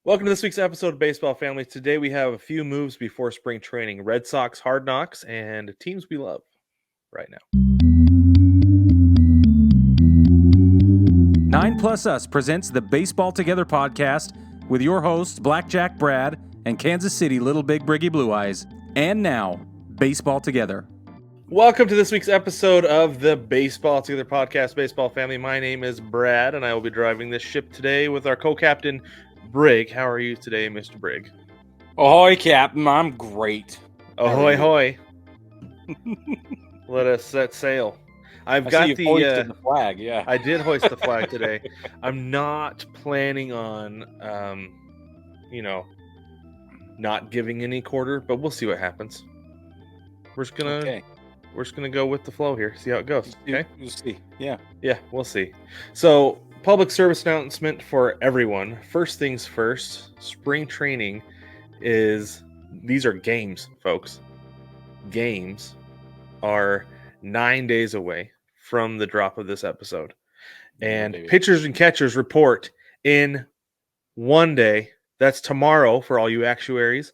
Welcome to this week's episode of Baseball Family. Today we have a few moves before spring training. Red Sox hard knocks and teams we love right now. 9 Plus Us presents the Baseball Together podcast with your hosts Blackjack Brad and Kansas City Little Big Briggy Blue Eyes. And now, Baseball Together. Welcome to this week's episode of the Baseball Together podcast, Baseball Family. My name is Brad, and I will be driving this ship today with our co-captain, Brig. How are you today, Mr. Brig? Ahoy, Captain. I'm great. Ahoy, hoy. Let us set sail. I got the flag, yeah. I did hoist the flag today. I'm not planning on, not giving any quarter, but we'll see what happens. We're just gonna go with the flow here. See how it goes. Okay, we'll see. Yeah, we'll see. So, public service announcement for everyone. First things first. Spring training these are games, folks. Games are 9 days away from the drop of this episode. And pitchers and catchers report in 1 day. That's tomorrow for all you actuaries.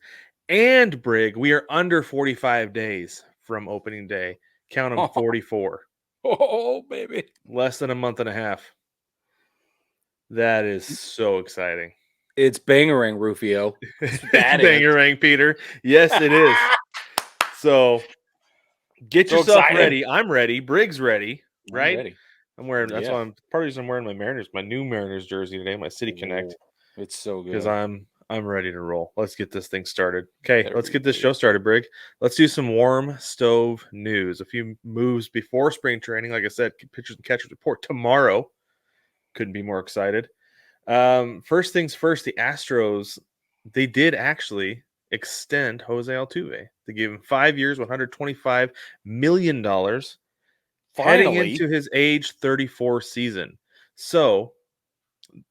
And Brig, we are under 45 days from opening day. Count them 44. Oh, baby. Less than a month and a half. That is so exciting. It's bangerang, Rufio. Bangerang, Peter. Yes, it is. So get yourself ready. I'm ready. Brig's ready, right? I'm ready. I'm wearing. That's why part of the reason I'm wearing my new Mariners jersey today, my City Connect. It's so good because I'm ready to roll. Let's get this thing started. Okay, let's get this show started, Brig. Let's do some warm stove news. A few moves before spring training. Like I said, pitchers and catchers report tomorrow. Couldn't be more excited. First things first, the Astros, they did actually extend Jose Altuve. They gave him 5 years, $125 million, heading into his age 34 season. So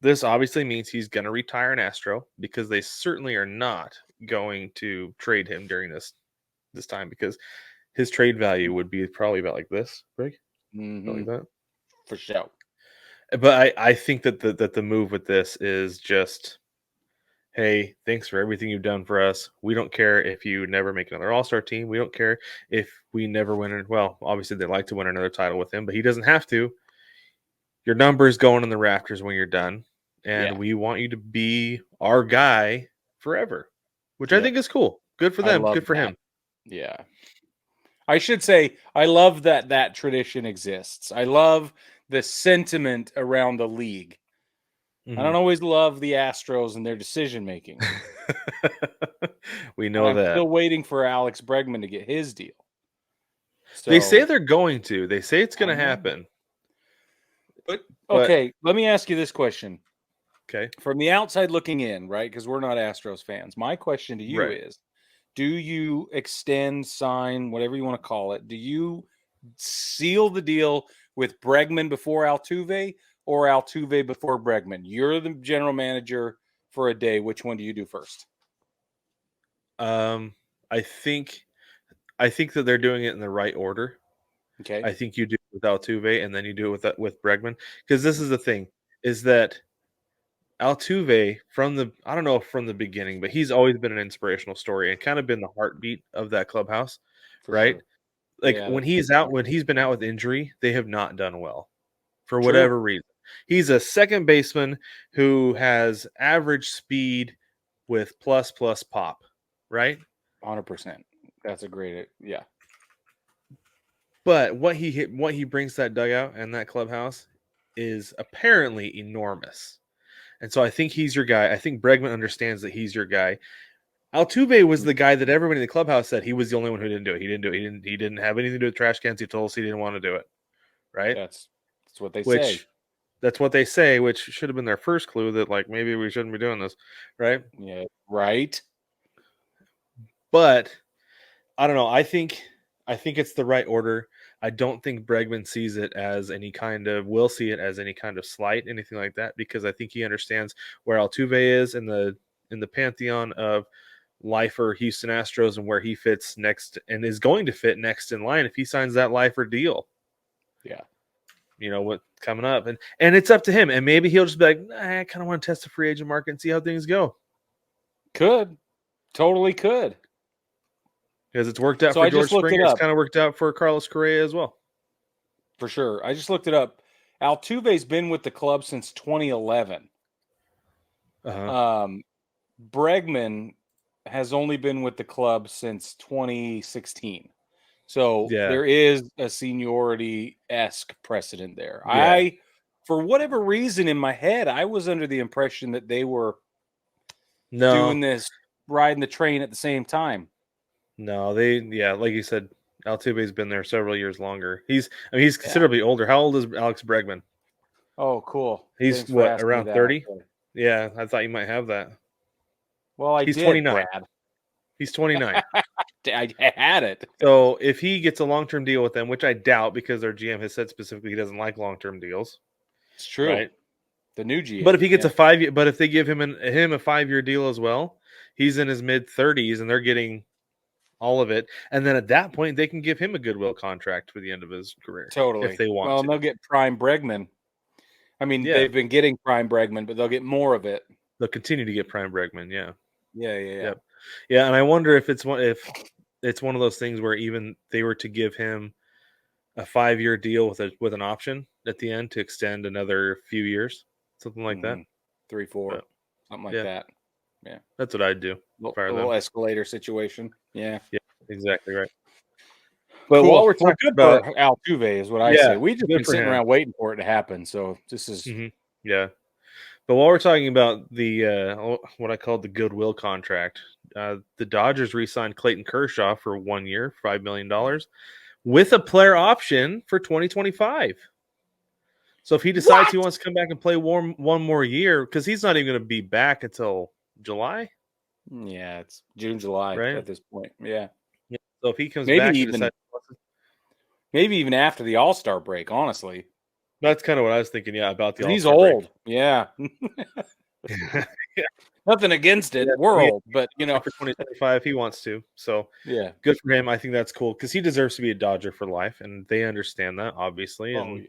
this obviously means he's going to retire an Astro, because they certainly are not going to trade him during this time, because his trade value would be probably about like this, Rick? Like that? For sure. But I think that the move with this is just, hey, thanks for everything you've done for us. We don't care if you never make another All-Star team. We don't care if we never win it. Well, obviously they'd like to win another title with him, but he doesn't have to. Your number's going in the rafters when you're done, and we want you to be our guy forever, which I think is cool. Good for them. Good for him. Yeah. I should say, I love that tradition exists. I love the sentiment around the league. Mm-hmm. I don't always love the Astros and their decision-making. We know that. I'm still waiting for Alex Bregman to get his deal. So, they say they're going to. They say it's going to happen. But okay, let me ask you this question. Okay. From the outside looking in, right? Because we're not Astros fans. My question to you is, do you extend, sign, whatever you want to call it? Do you seal the deal with Bregman before Altuve or Altuve before Bregman? You're the general manager for a day. Which one do you do first? I think that they're doing it in the right order. Okay. I think you do it with Altuve, and then you do it with Bregman. Because this is the thing, is that Altuve, from the beginning, but he's always been an inspirational story and kind of been the heartbeat of that clubhouse, right? Sure. Like when he's been out with injury, they have not done well for whatever reason. He's a second baseman who has average speed with plus pop, right? 100%. That's a great, yeah. But what he brings to that dugout and that clubhouse is apparently enormous. And so I think he's your guy. I think Bregman understands that he's your guy. Altuve was the guy that everybody in the clubhouse said he was the only one who didn't do it. He didn't have anything to do with trash cans. He told us he didn't want to do it. Right? That's what they say. That's what they say, which should have been their first clue that, like, maybe we shouldn't be doing this. Right? Yeah. Right. But I don't know. I think it's the right order. I don't think Bregman sees it as will see it as any kind of slight, anything like that, because I think he understands where Altuve is in the pantheon of lifer Houston Astros and where he fits next and is going to fit next in line if he signs that lifer deal. Yeah. You know what's coming up, and it's up to him. And maybe he'll just be like, I kind of want to test the free agent market and see how things go. Could. Totally could. Because it's worked out for George Springer. It's kind of worked out for Carlos Correa as well. For sure. I just looked it up. Altuve's been with the club since 2011. Bregman has only been with the club since 2016. So there is a seniority-esque precedent there. Yeah. For whatever reason in my head, I was under the impression that they were doing this, riding the train at the same time. No, like you said, Altuve's been there several years longer. He's considerably older. How old is Alex Bregman? Oh, cool. He's what, around 30? Yeah, I thought you might have that. Well, he's 29. Brad. He's 29. I had it. So if he gets a long-term deal with them, which I doubt because their GM has said specifically he doesn't like long-term deals. It's true. Right? The new GM. But if he gets a 5-year, but if they give him a 5-year deal as well, he's in his mid-30s and they're getting all of it. And then at that point, they can give him a goodwill contract for the end of his career. Totally. If they want to. They'll get prime Bregman. I mean, they've been getting prime Bregman, but they'll get more of it. They'll continue to get prime Bregman. Yeah. Yeah. Yeah, and I wonder if it's one of those things where even they were to give him a 5-year deal with an option at the end to extend another few years, something like that. 3, 4, something like that. Yeah, that's what I'd do. A little escalator situation. Yeah, exactly right. But while we're talking about Altuve, is what I say. We just been sitting around waiting for it to happen. So this is But while we're talking about the what I call the goodwill contract, the Dodgers re-signed Clayton Kershaw for 1 year, $5 million, with a player option for 2025. So if he decides he wants to come back and play one more year, because he's not even going to be back until July. Yeah, it's June, July at this point. Yeah. So if he comes back, maybe even after the All-Star break, honestly. That's kind of what I was thinking, about the All-Star He's old. Break. Yeah. Nothing against it. We're old, but, for 2025, he wants to. So, good for him. I think that's cool because he deserves to be a Dodger for life, and they understand that, obviously. And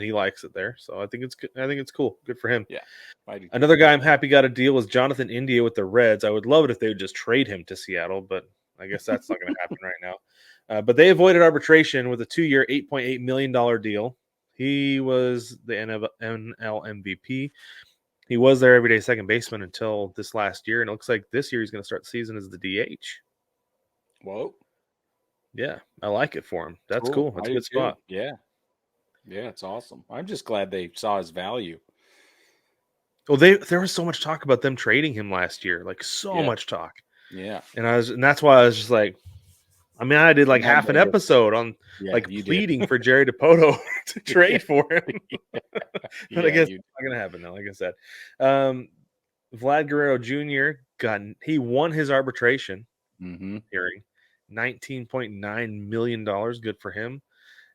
he likes it there. So, I think it's good. I think it's cool. Good for him. Yeah. I do. Another guy I'm happy got a deal was Jonathan India with the Reds. I would love it if they would just trade him to Seattle, but I guess that's not going to happen right now. But they avoided arbitration with a 2-year, $8.8 million deal. He was the NL MVP. He was their everyday second baseman until this last year, and it looks like this year he's going to start the season as the DH. Whoa. Yeah, I like it for him. That's cool. That's a good spot. Yeah. Yeah, it's awesome. I'm just glad they saw his value. Well, there was so much talk about them trading him last year, like so much talk. Yeah. And that's why I was just like, I mean, I did like half an episode on pleading for Jerry DiPoto to trade for him. But I guess it's not going to happen now, like I said. Vlad Guerrero Jr. he won his arbitration hearing, $19.9 million. Good for him.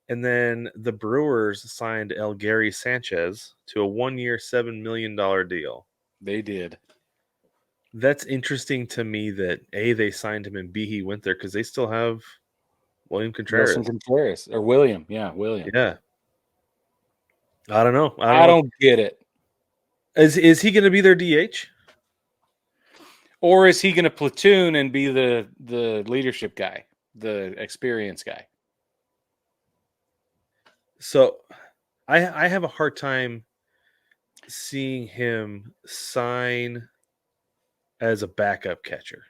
And then the Brewers signed El Gary Sanchez to a 1-year, $7 million deal. They did. That's interesting to me that A, they signed him, and B, he went there because they still have William Contreras. William. Yeah, William. Yeah. I don't know. I don't get it. Is he going to be their DH? Or is he going to platoon and be the leadership guy, the experience guy? So I have a hard time seeing him sign as a backup catcher.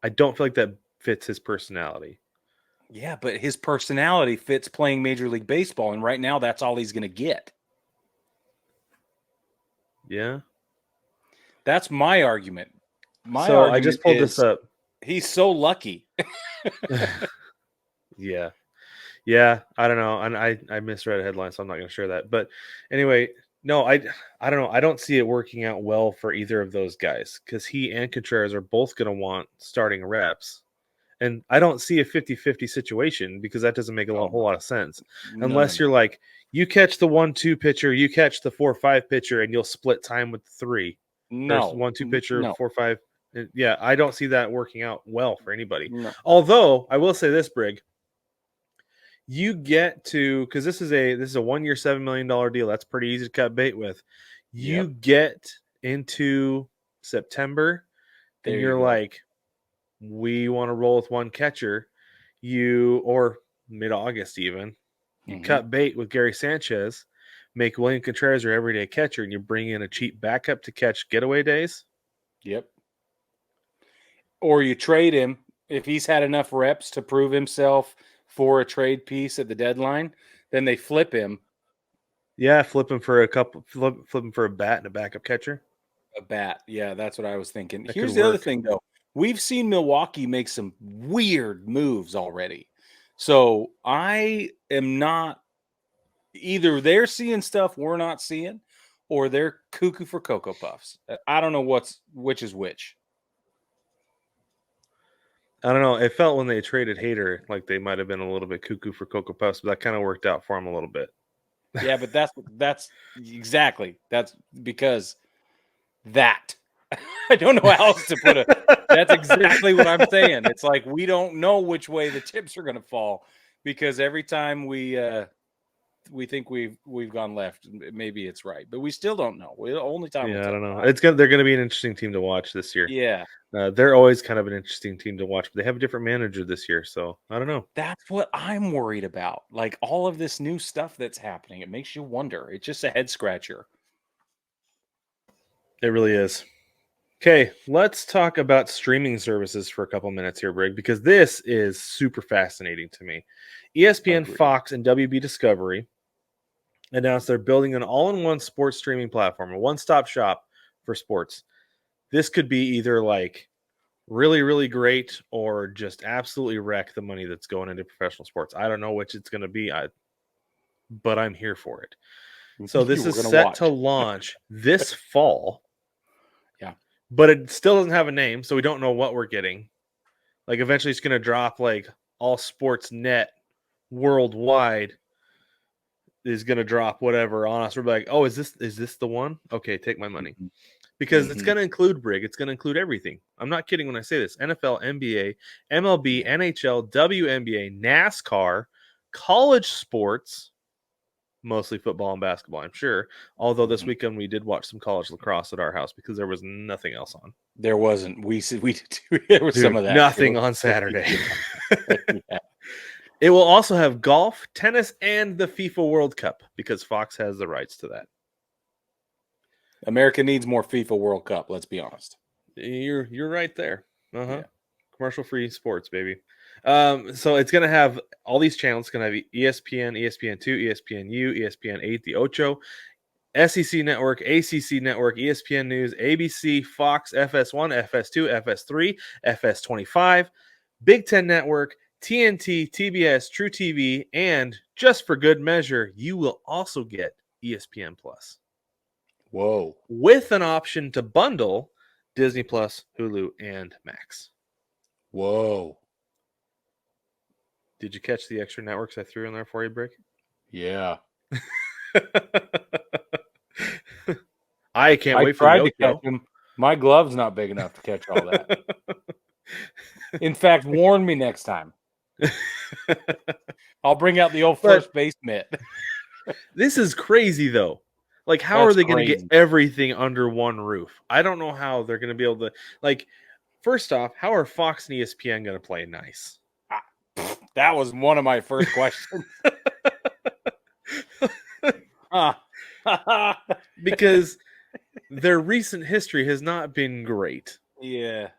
I don't feel like that fits his personality. Yeah, but his personality fits playing Major League Baseball, and right now that's all he's going to get. Yeah. That's my argument. I just pulled this up. He's so lucky. Yeah. Yeah, I don't know. And I misread a headline, so I'm not going to share that. But anyway, no, I don't know. I don't see it working out well for either of those guys because he and Contreras are both going to want starting reps. And I don't see a 50-50 situation because that doesn't make a whole lot of sense. Unless you're like, you catch the 1-2 pitcher, you catch the 4-5 pitcher, and you'll split time with the 3. No. 1-2 pitcher, 4-5. Yeah, I don't see that working out well for anybody. No. Although, I will say this, Brig. You get to, because this is a 1-year, $7 million deal. That's pretty easy to cut bait with. You get into September and you're like, we want to roll with one catcher, or mid-August even, you cut bait with Gary Sanchez, make William Contreras your everyday catcher, and you bring in a cheap backup to catch getaway days. Yep. Or you trade him if he's had enough reps to prove himself for a trade piece at the deadline. Then they flip him. Yeah, flip him for a bat and a backup catcher. A bat. Yeah, that's what I was thinking. Here's the other thing, though. We've seen Milwaukee make some weird moves already. So I am not either they're seeing stuff we're not seeing, or they're cuckoo for Cocoa Puffs. I don't know which is which. I don't know. It felt when they traded Hader like they might have been a little bit cuckoo for Cocoa Puffs, but that kind of worked out for them a little bit. Yeah, but that's exactly. That's because that. I don't know how else to put it. That's exactly what I'm saying. It's like we don't know which way the chips are going to fall because every time we think we've gone left, maybe it's right, but we still don't know. Only time. Yeah, I don't know. They're going to be an interesting team to watch this year. Yeah, they're always kind of an interesting team to watch, but they have a different manager this year, so I don't know. That's what I'm worried about. Like all of this new stuff that's happening, it makes you wonder. It's just a head scratcher. It really is. Okay, let's talk about streaming services for a couple minutes here, Brig, because this is super fascinating to me. ESPN, Fox, and WB Discovery announced they're building an all-in-one sports streaming platform, a one-stop shop for sports. This could be either like really, really great or just absolutely wreck the money that's going into professional sports. I don't know which it's going to be, but I'm here for it. So this is set to launch this fall. Yeah. But it still doesn't have a name, so we don't know what we're getting. Like eventually it's going to drop like all sports net worldwide is going to drop whatever on us. We're like, oh, is this the one? Okay, take my money. Because it's going to include Brig. It's going to include everything. I'm not kidding when I say this. NFL, NBA, MLB, NHL, WNBA, NASCAR, college sports, mostly football and basketball, I'm sure. Although this weekend we did watch some college lacrosse at our house because there was nothing else on. There wasn't. There was some of that. Nothing on Saturday. Yeah. It will also have golf, tennis, and the FIFA World Cup because Fox has the rights to that. America needs more FIFA World Cup, let's be honest. You're right there. Yeah. Commercial-free sports, baby. So it's going to have all these channels. It's going to have ESPN, ESPN2, ESPNU, ESPN8, the Ocho, SEC Network, ACC Network, ESPN News, ABC, Fox, FS1, FS2, FS3, FS25, Big Ten Network, TNT, TBS, True TV, and just for good measure, you will also get ESPN Plus. Whoa. With an option to bundle Disney Plus, Hulu, and Max. Whoa. Did you catch the extra networks I threw in there for you, Brick? Yeah. I can't wait for the to catch them. My glove's not big enough to catch all that. In fact, warn me next time. I'll bring out the old first base mitt. This is crazy, though. Like, how are they going to get everything under one roof? I don't know how they're going to be able to. Like, first off, how are Fox and ESPN going to play nice? That was one of my first questions. Because their recent history has not been great. Yeah.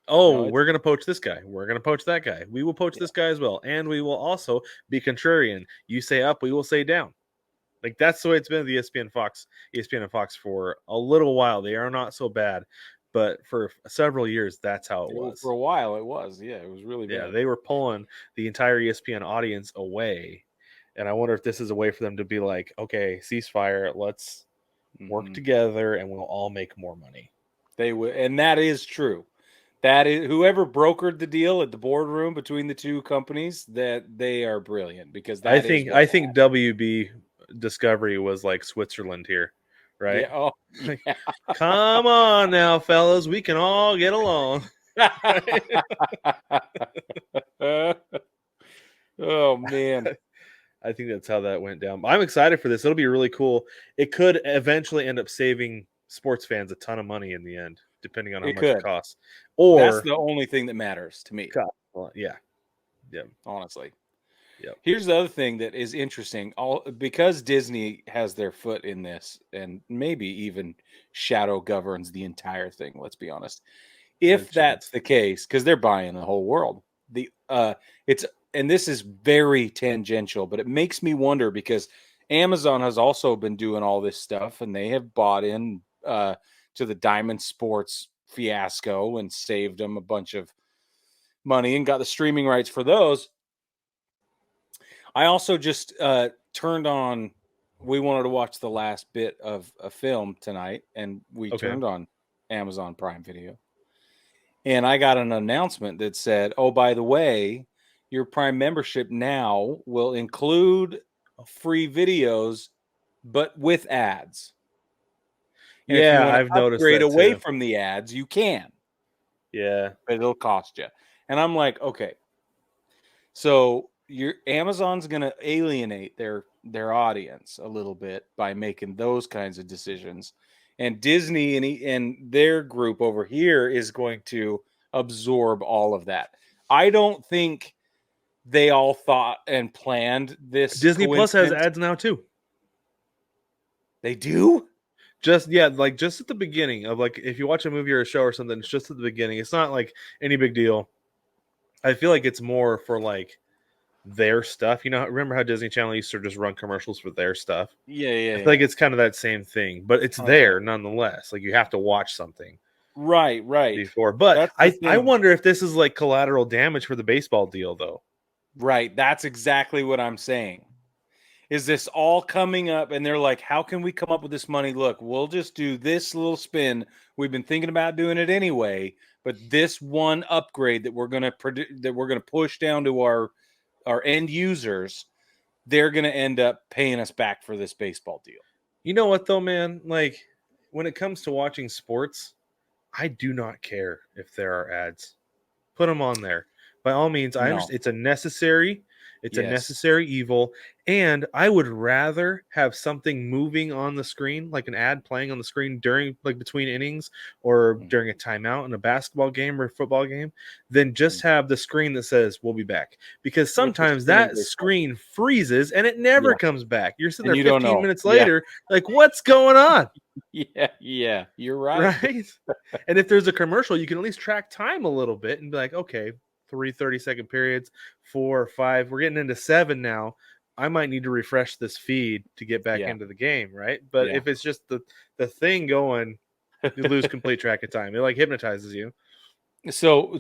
Oh, we're going to poach this guy. We're going to poach that guy. We will poach this guy as well. And we will also be contrarian. You say up, we will say down. Like, that's the way it's been with ESPN and Fox for a little while. They are not so bad. But for several years, that's how it was. For a while, it was. Yeah, it was really bad. Yeah, they were pulling the entire ESPN audience away. And I wonder if this is a way for them to be like, okay, ceasefire, let's work together and we'll all make more money. They would, and that is true. That is whoever brokered the deal at the boardroom between the two companies, that they are brilliant because I think WB Discovery was like Switzerland here, right? Yeah. Oh, yeah. Come on now, fellas, we can all get along. Oh man. I think that's how that went down. I'm excited for this. It'll be really cool. It could eventually end up saving sports fans a ton of money in the end. depending on how It much it could. costs. That's Or the only thing that matters to me. well, yeah. Honestly. Yep. Here's the other thing that is interesting. Because Disney has their foot in this, and maybe even shadow governs the entire thing. Let's be honest. If that's the case, because they're buying the whole world, and this is very tangential, but it makes me wonder because Amazon has also been doing all this stuff, and they have bought in to the Diamond Sports fiasco and saved them a bunch of money and got the streaming rights for those. I also just turned on. We wanted to watch the last bit of a film tonight, and we turned on Amazon Prime Video. And I got an announcement that said, "Oh, by the way, your Prime membership now will include free videos, but with ads." And if you want I've to noticed upgrade that away too. from the ads, you can. Yeah, But it'll cost you. And I'm like, okay. So Amazon's going to alienate their audience a little bit by making those kinds of decisions, and Disney and their group over here is going to absorb all of that. I don't think they all thought and planned this. Disney Plus has ads now too. They do? Just at the beginning of, like, if you watch a movie or a show or something, it's just at the beginning. It's not like any big deal. I feel like it's more for like their stuff. Remember how Disney Channel used to just run commercials for their stuff? Yeah. I feel like it's kind of that same thing, but it's there nonetheless. Like, you have to watch something. Right. Before. But I wonder if this is like collateral damage for the baseball deal, though. Right. That's exactly what I'm saying. Is this all coming up? And they're like, how can we come up with this money? Look, we'll just do this little spin. We've been thinking about doing it anyway, but this one upgrade that we're going to push down to our end users, they're going to end up paying us back for this baseball deal. You know what, though, man? Like, when it comes to watching sports, I do not care if there are ads. Put them on there. By all means, I understand it's a necessary evil, and I would rather have something moving on the screen, like an ad playing on the screen during, like, between innings or during a timeout in a basketball game or a football game, than just have the screen that says "We'll be back." Because sometimes that screen freezes and it never comes back. You're sitting there 15 minutes later, like, what's going on? Yeah, you're right. Right? And if there's a commercial, you can at least track time a little bit and be like, okay, 3 30-second periods, 4 or 5. We're getting into 7 now. I might need to refresh this feed to get back into the game, right? But if it's just the thing going, you lose complete track of time. It like hypnotizes you. So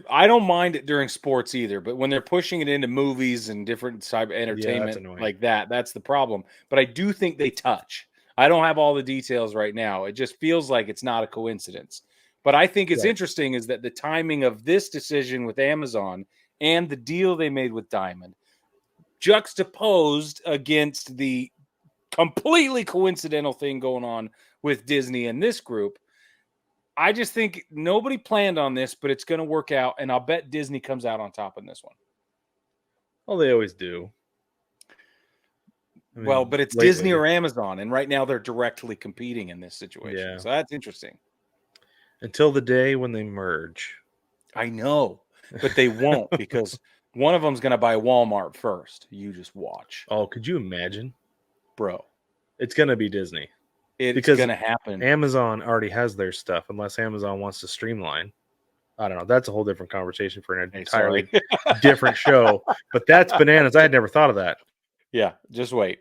I don't mind it during sports either, but when they're pushing it into movies and different cyber entertainment like that, that's the problem. But I do think they touch. I don't have all the details right now. It just feels like it's not a coincidence. But I think it's interesting is that the timing of this decision with Amazon and the deal they made with Diamond juxtaposed against the completely coincidental thing going on with Disney and this group. I just think nobody planned on this, but it's going to work out, and I'll bet Disney comes out on top in this one. Well, they always do. I mean, but it's Disney or Amazon, and right now they're directly competing in this situation. Yeah. So that's interesting. Until the day when they merge. I know, but they won't because one of them's going to buy Walmart first. You just watch. Oh, could you imagine? Bro. It's going to be Disney. It's going to happen. Amazon already has their stuff, unless Amazon wants to streamline. I don't know. That's a whole different conversation for an entirely different show. But that's bananas. I had never thought of that. Yeah, just wait.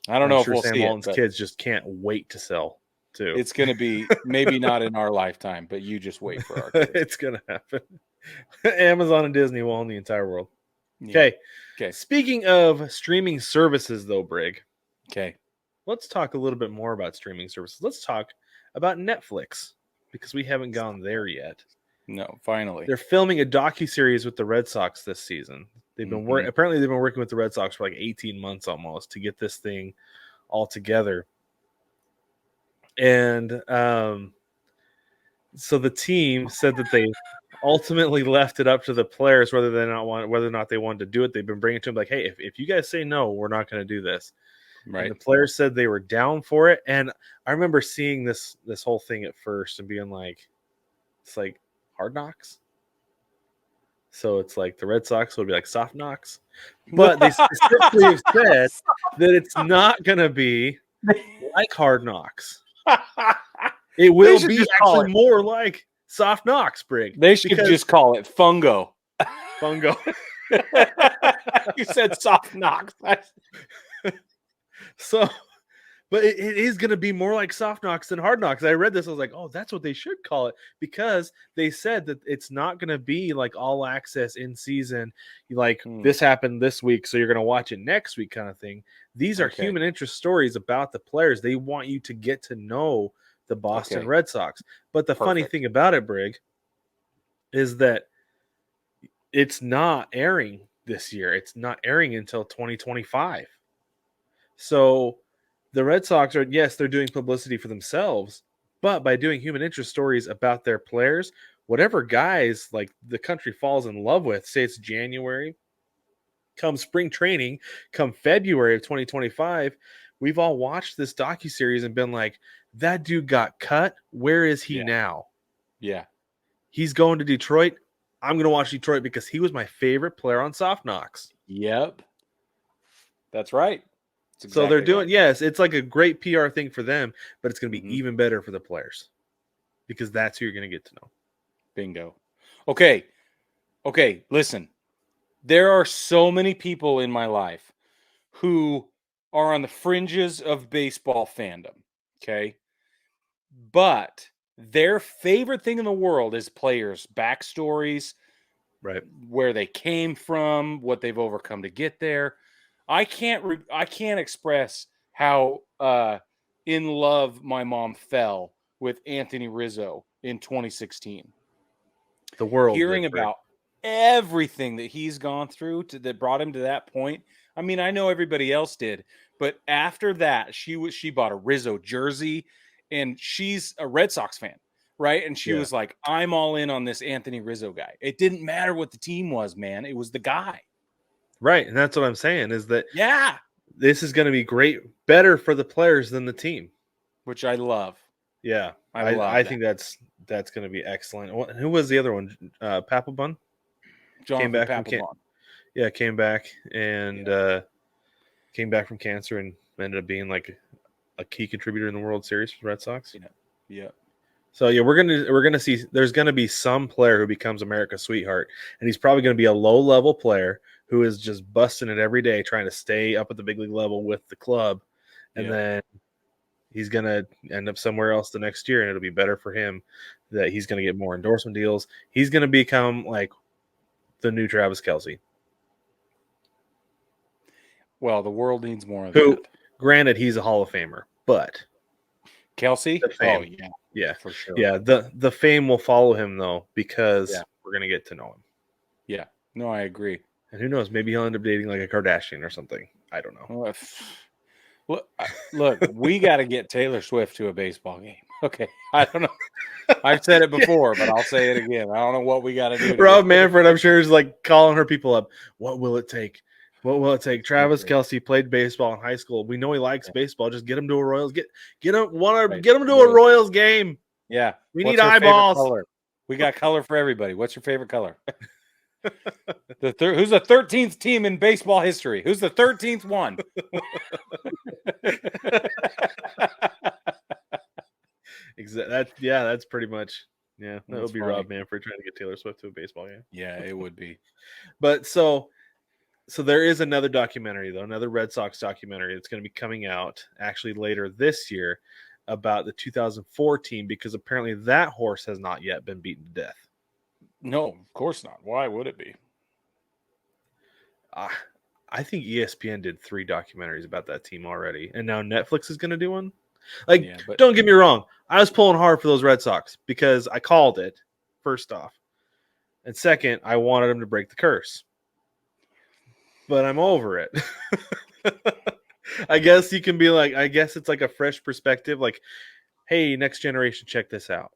I don't know if we'll Sam see Walton's it. Kids just can't wait to sell, too. It's going to be maybe not in our lifetime, but you just wait for our kids. It's going to happen. Amazon and Disney will own the entire world. Okay. Speaking of streaming services, though, Brig. Okay. Let's talk a little bit more about streaming services. Let's talk about Netflix, because we haven't gone there yet. No, finally. They're filming a docuseries with the Red Sox this season. They've been apparently they've been working with the Red Sox for like 18 months almost to get this thing all together. And so the team said that they ultimately left it up to the players whether or not they wanted to do it. They've been bringing it to them like, hey, if you guys say no, we're not going to do this. Right. And the players said they were down for it. And I remember seeing this whole thing at first and being like, it's like Hard Knocks. So it's like the Red Sox would be like Soft Knocks. But they specifically have said that it's not going to be like Hard Knocks. It will be actually more like Soft Knocks, Brig. They should just call it Fungo. Fungo. You said Soft Knocks. So, but it is going to be more like Soft Knocks than Hard Knocks. I read this. I was like, oh, that's what they should call it, because they said that it's not going to be like all access in season. Like this happened this week, so you're going to watch it next week kind of thing. These are human interest stories about the players. They want you to get to know the Boston Red Sox. But the funny thing about it, Brig, is that it's not airing this year. It's not airing until 2025. So the Red Sox are, yes, they're doing publicity for themselves, but by doing human interest stories about their players, whatever guys like the country falls in love with, say it's January, come spring training, come February of 2025, we've all watched this docuseries and been like, that dude got cut. Where is he now? Yeah. He's going to Detroit. I'm going to watch Detroit because he was my favorite player on Soft Knocks. Yep. That's right. Exactly so they're doing, yes, it's like a great PR thing for them, but it's going to be even better for the players because that's who you're going to get to know. Bingo. Okay, listen. There are so many people in my life who are on the fringes of baseball fandom, okay? But their favorite thing in the world is players' backstories, right? Where they came from, what they've overcome to get there. I can't express how in love my mom fell with Anthony Rizzo in 2016. The world hearing about everything that he's gone through that brought him to that point. I mean, I know everybody else did, but after that, she bought a Rizzo jersey, and she's a Red Sox fan, right? And she was like, "I'm all in on this Anthony Rizzo guy." It didn't matter what the team was, man; it was the guy. Right, and that's what I'm saying is that this is going to be great, better for the players than the team, which I love. Yeah, I think that's going to be excellent. Who was the other one? Papelbon? Came back Papelbon. Came back and came back from cancer and ended up being like a key contributor in the World Series for the Red Sox. Yeah. So we're gonna see. There's gonna be some player who becomes America's sweetheart, and he's probably gonna be a low level player who is just busting it every day, trying to stay up at the big league level with the club, and then he's going to end up somewhere else the next year, and it'll be better for him that he's going to get more endorsement deals. He's going to become like the new Travis Kelce. Well, the world needs more of that. Granted, he's a Hall of Famer, but Kelce? Oh, yeah. Yeah, for sure. Yeah, the fame will follow him, though, because we're going to get to know him. Yeah. No, I agree. And who knows? Maybe he'll end up dating like a Kardashian or something. I don't know. Look, we got to get Taylor Swift to a baseball game. Okay, I don't know. I've said it before, but I'll say it again. I don't know what we got to do. Rob Manfred, I'm sure, is like calling her people up. What will it take? What will it take? Travis Kelce played baseball in high school. We know he likes baseball. Just get him to a Royals. Get him to a Royals game. Yeah, we need eyeballs. We got color for everybody. What's your favorite color? Who's the 13th team in baseball history? Who's the 13th one? That's pretty much that would be funny. Rob Manfred trying to get Taylor Swift to a baseball game. Yeah, it would be. But so there is another documentary, though, another Red Sox documentary that's going to be coming out actually later this year about the 2014, because apparently that horse has not yet been beaten to death. No, of course not. Why would it be? I think ESPN did 3 documentaries about that team already, and now Netflix is going to do one. Don't get me wrong. I was pulling hard for those Red Sox because I called it, first off. And second, I wanted them to break the curse. But I'm over it. I guess you can be like, I guess it's like a fresh perspective. Like, hey, next generation, check this out.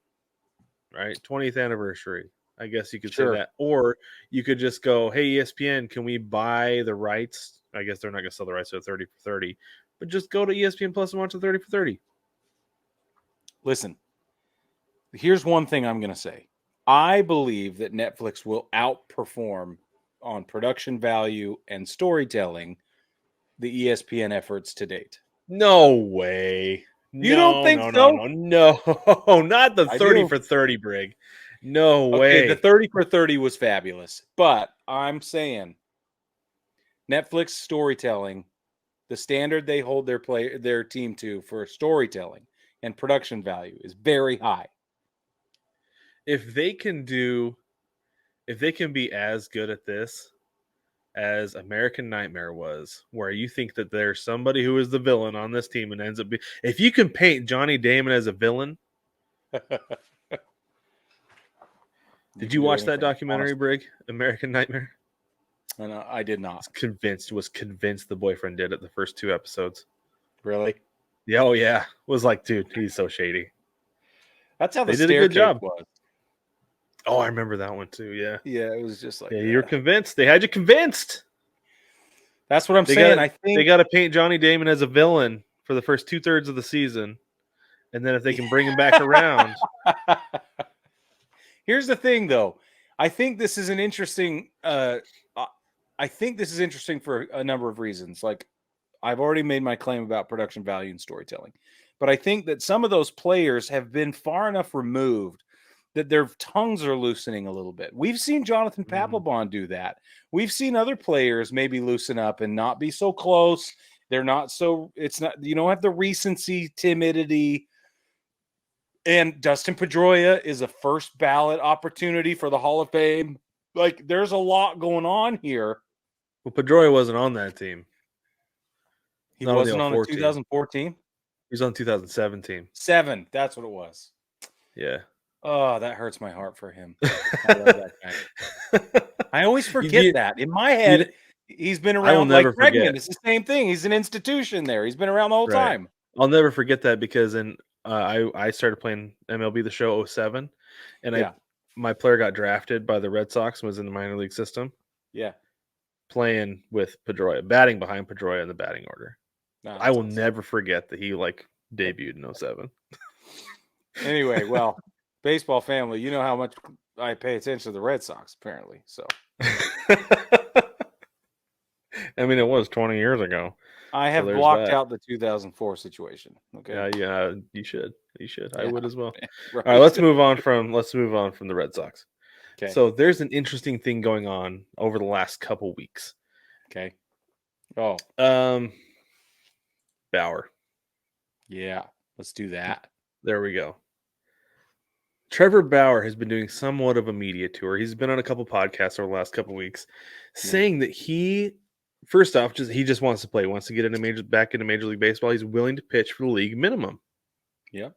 Right? 20th anniversary. I guess you could say that. Or you could just go, hey, ESPN, can we buy the rights? I guess they're not going to sell the rights to 30 for 30. but just go to ESPN Plus and watch the 30 for 30. Listen, here's one thing I'm going to say. I believe that Netflix will outperform on production value and storytelling the ESPN efforts to date. No way. You don't think so? No, not the 30 for 30, Brig. No way. The 30 for 30 was fabulous, but I'm saying Netflix storytelling, the standard they hold their team to for storytelling and production value is very high. If they can be as good at this as American Nightmare was, where you think that there's somebody who is the villain on this team and ends up being, if you can paint Johnny Damon as a villain. Did you watch that documentary, Brig? American Nightmare? No, I did not. Was convinced the boyfriend did it the first 2 episodes. Really? Yeah, oh yeah. Was like, dude, he's so shady. That's how they did a good job. Was. Oh, I remember that one too. Yeah. Yeah, it was just like, you're convinced. They had you convinced. That's what I'm saying. I think they got to paint Johnny Damon as a villain for the first 2/3 of the season, and then if they can bring him back around. Here's the thing, though. I think this is an interesting. I think this is interesting for a number of reasons. Like, I've already made my claim about production value and storytelling, but I think that some of those players have been far enough removed that their tongues are loosening a little bit. We've seen Jonathan Papelbon do that. We've seen other players maybe loosen up and not be so close. They're not so, it's not, you don't have the recency, timidity. And Dustin Pedroia is a first ballot opportunity for the Hall of Fame. Like, there's a lot going on here. Well, Pedroia wasn't on that team. He wasn't on the 2014? He was on 2017. 7, that's what it was. Yeah. Oh, that hurts my heart for him. I love that guy. I always forget that. In my head, he's been around like Bregman. It's the same thing. He's an institution there. He's been around the whole time. I'll never forget that because I started playing MLB The Show 07, and my player got drafted by the Red Sox and was in the minor league system. Yeah. Playing with Pedroia, batting behind Pedroia in the batting order. I will never forget that he debuted in 07. Anyway, well, baseball family, you know how much I pay attention to the Red Sox, apparently. So, I mean, it was 20 years ago. I have blocked out the 2004 situation. Okay. Yeah, you should. Yeah. I would as well. Right. All right, let's move on from the Red Sox. Okay. So there's an interesting thing going on over the last couple weeks. Okay. Oh. Bauer. Yeah, let's do that. There we go. Trevor Bauer has been doing somewhat of a media tour. He's been on a couple podcasts over the last couple weeks, saying that he just wants to play, wants to get back into Major League Baseball. He's willing to pitch for the league minimum. Yeah.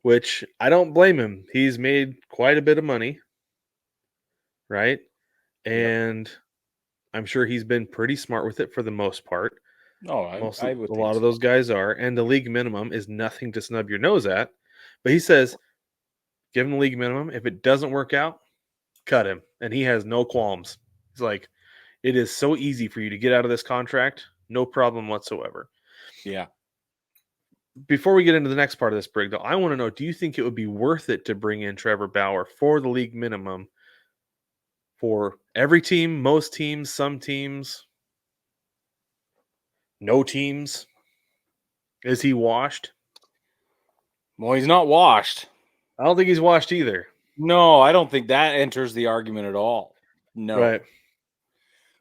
Which I don't blame him. He's made quite a bit of money, right? And I'm sure he's been pretty smart with it for the most part. Oh, I would. A lot of those guys are, and the league minimum is nothing to snub your nose at. But he says, give him the league minimum. If it doesn't work out, cut him. And he has no qualms. He's like, it is so easy for you to get out of this contract. No problem whatsoever. Yeah. Before we get into the next part of this, Brig, though, I want to know, do you think it would be worth it to bring in Trevor Bauer for the league minimum for every team, most teams, some teams, no teams? Is he washed? Well, he's not washed. I don't think he's washed either. No, I don't think that enters the argument at all. No. Right.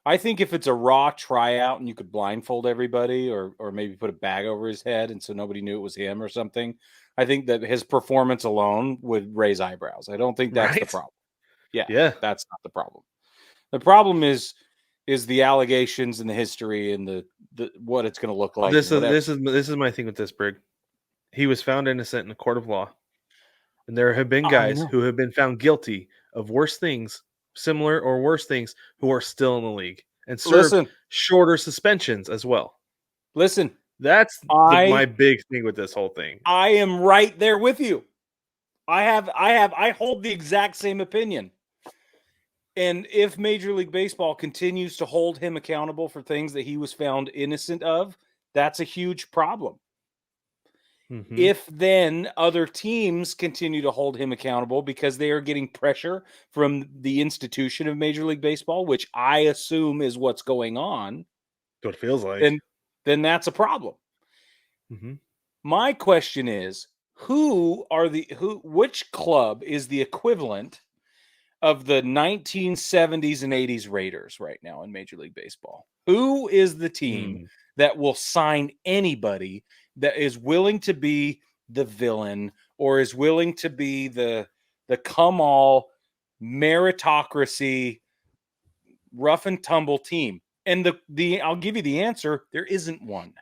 I think if it's a raw tryout and you could blindfold everybody or maybe put a bag over his head and so nobody knew it was him or something, I think that his performance alone would raise eyebrows. I don't think that's the problem. Yeah, that's not the problem. The problem is the allegations and the history and the what it's going to look like. This is my thing with this, Brig. He was found innocent in a court of law. And there have been guys who have been found guilty of worse things, similar or worse things, who are still in the league and serve shorter suspensions as well. Listen, that's my big thing with this whole thing. I am right there with you. I hold the exact same opinion. And if Major League Baseball continues to hold him accountable for things that he was found innocent of, That's a huge problem. Mm-hmm. If then other teams continue to hold him accountable because they are getting pressure from the institution of Major League Baseball, which I assume is what's going on, What it feels like. Then that's a problem. Mm-hmm. My question is, which club is the equivalent of the 1970s and 80s Raiders right now in Major League Baseball? Who is the team that will sign anybody that is willing to be the villain or is willing to be the come all meritocracy rough and tumble team? And I'll give you the answer, there isn't one.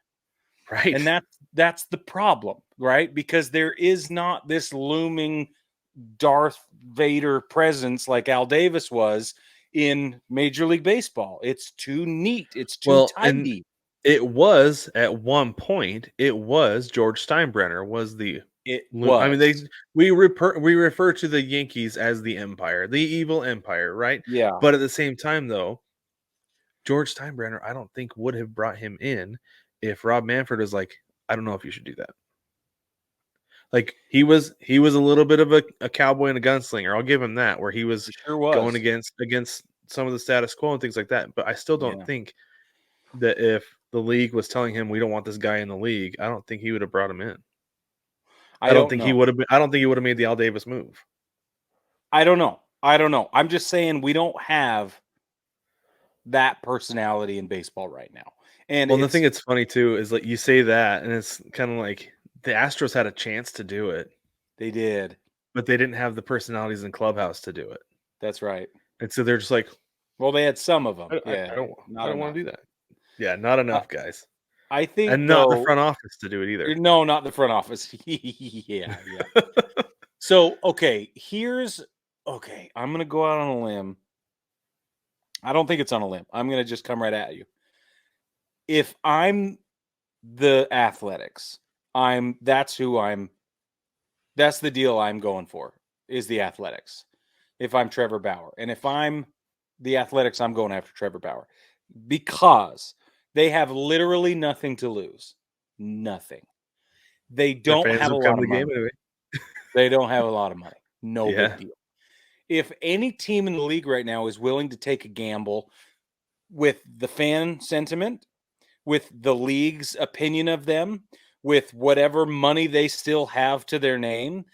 Right. And that's the problem, right? Because there is not this looming Darth Vader presence like Al Davis was in Major League Baseball. It's too neat. It's too tidy. And it was at one point. It was George Steinbrenner was the. It was. I mean, we refer to the Yankees as the Empire, the evil Empire, right? Yeah. But at the same time, though, George Steinbrenner, I don't think would have brought him in if Rob Manfred was like, I don't know if you should do that. Like he was a little bit of a cowboy and a gunslinger. I'll give him that, where he was, going against some of the status quo and things like that. But I still don't think that if the league was telling him we don't want this guy in the league, I don't think he would have brought him in. I don't think he would have made the Al Davis move. I don't know. I'm just saying we don't have that personality in baseball right now. And the thing that's funny too is like you say that, and it's kind of like the Astros had a chance to do it. They did, but they didn't have the personalities in clubhouse to do it. That's right. And so they're just like, well, they had some of them. I don't want to do that. Yeah, not enough guys. I think, and not the front office to do it either. No, not the front office. yeah. So, okay, I'm going to go out on a limb. I don't think it's on a limb. I'm going to just come right at you. If I'm the Athletics, that's the deal I'm going for, is the Athletics. If I'm Trevor Bauer. And if I'm the Athletics, I'm going after Trevor Bauer. Because they have literally nothing to lose. Nothing. They don't have a lot of money. Anyway. They don't have a lot of money. No big deal. If any team in the league right now is willing to take a gamble with the fan sentiment, with the league's opinion of them, with whatever money they still have to their name,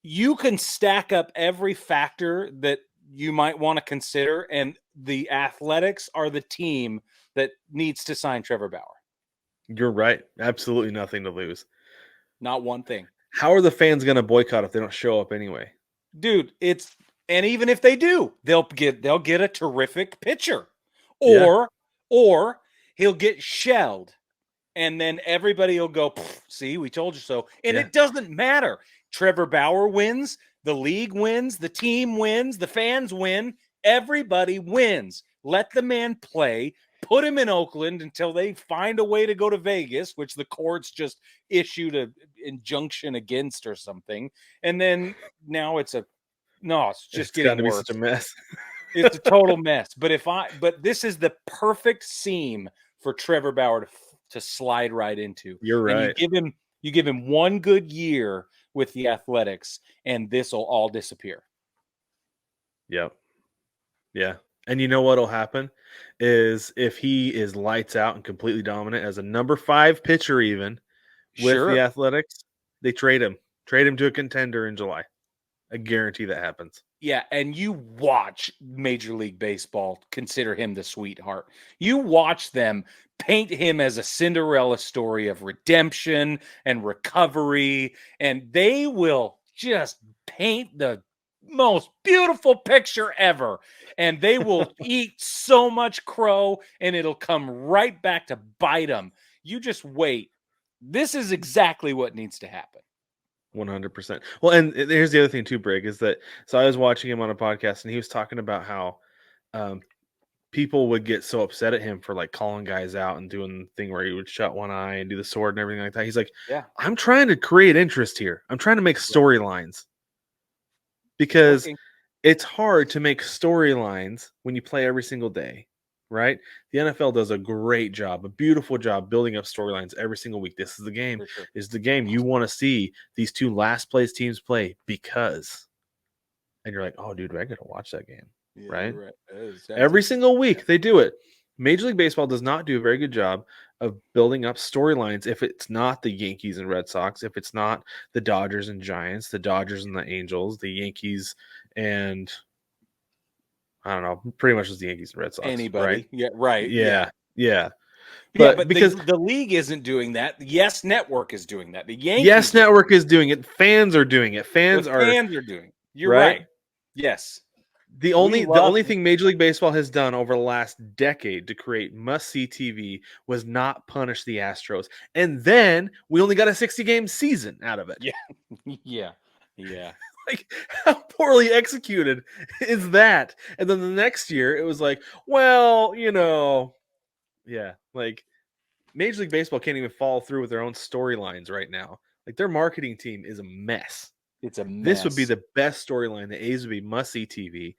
you can stack up every factor that you might want to consider, and the Athletics are the team that needs to sign Trevor Bauer. You're right. Absolutely nothing to lose. Not one thing. How are the fans going to boycott if they don't show up anyway? Dude, and even if they do, they'll get a terrific pitcher. Or he'll get shelled. And then everybody will go, see, we told you so. And it doesn't matter. Trevor Bauer wins, the league wins, the team wins, the fans win, everybody wins. Let the man play. Put him in Oakland until they find a way to go to Vegas, which the courts just issued an injunction against or something. And then now it's getting worse. Such a mess. It's a total mess. But this is the perfect seam for Trevor Bauer to slide right into. You're right. And you give him one good year with the Athletics, and this will all disappear. Yep. Yeah. And you know what'll happen is if he is lights out and completely dominant as a number 5 pitcher, even with the Athletics, they trade him to a contender in July. I guarantee that happens. Yeah, and you watch Major League Baseball consider him the sweetheart. You watch them paint him as a Cinderella story of redemption and recovery, and they will just paint the most beautiful picture ever. And they will eat so much crow, and it'll come right back to bite them. You just wait. This is exactly what needs to happen. 100%. Well, and here's the other thing too, Brig, is that so I was watching him on a podcast and he was talking about how people would get so upset at him for like calling guys out and doing the thing where he would shut one eye and do the sword and everything like that. He's like, I'm trying to create interest here. I'm trying to make storylines because it's hard to make storylines when you play every single day. right? The NFL does a great job, a beautiful job building up storylines every single week. This is the game. For sure. This is the game you want to see these two last place teams play because, and you're like, oh, dude, I got to watch that game, Yeah, right? you're right. Every single week they do it. Major League Baseball does not do a very good job of building up storylines if it's not the Yankees and Red Sox, if it's not the Dodgers and Giants, the Dodgers and the Angels, the Yankees and I don't know, pretty much just the Yankees and Red Sox. Anybody. Right? Yeah, right. Yeah. But because the league isn't doing that. The Yes Network is doing that. The Yankees Yes Network is doing it. Fans are doing it. Fans are doing it. You're right. Yes. The only thing Major League Baseball has done over the last decade to create must-see TV was not punish the Astros. And then we only got a 60-game season out of it. Yeah. Yeah. Like, how poorly executed is that? And then the next year, it was like, well, like Major League Baseball can't even follow through with their own storylines right now. Like, their marketing team is a mess. It's a mess. This would be the best storyline. The A's would be must-see TV.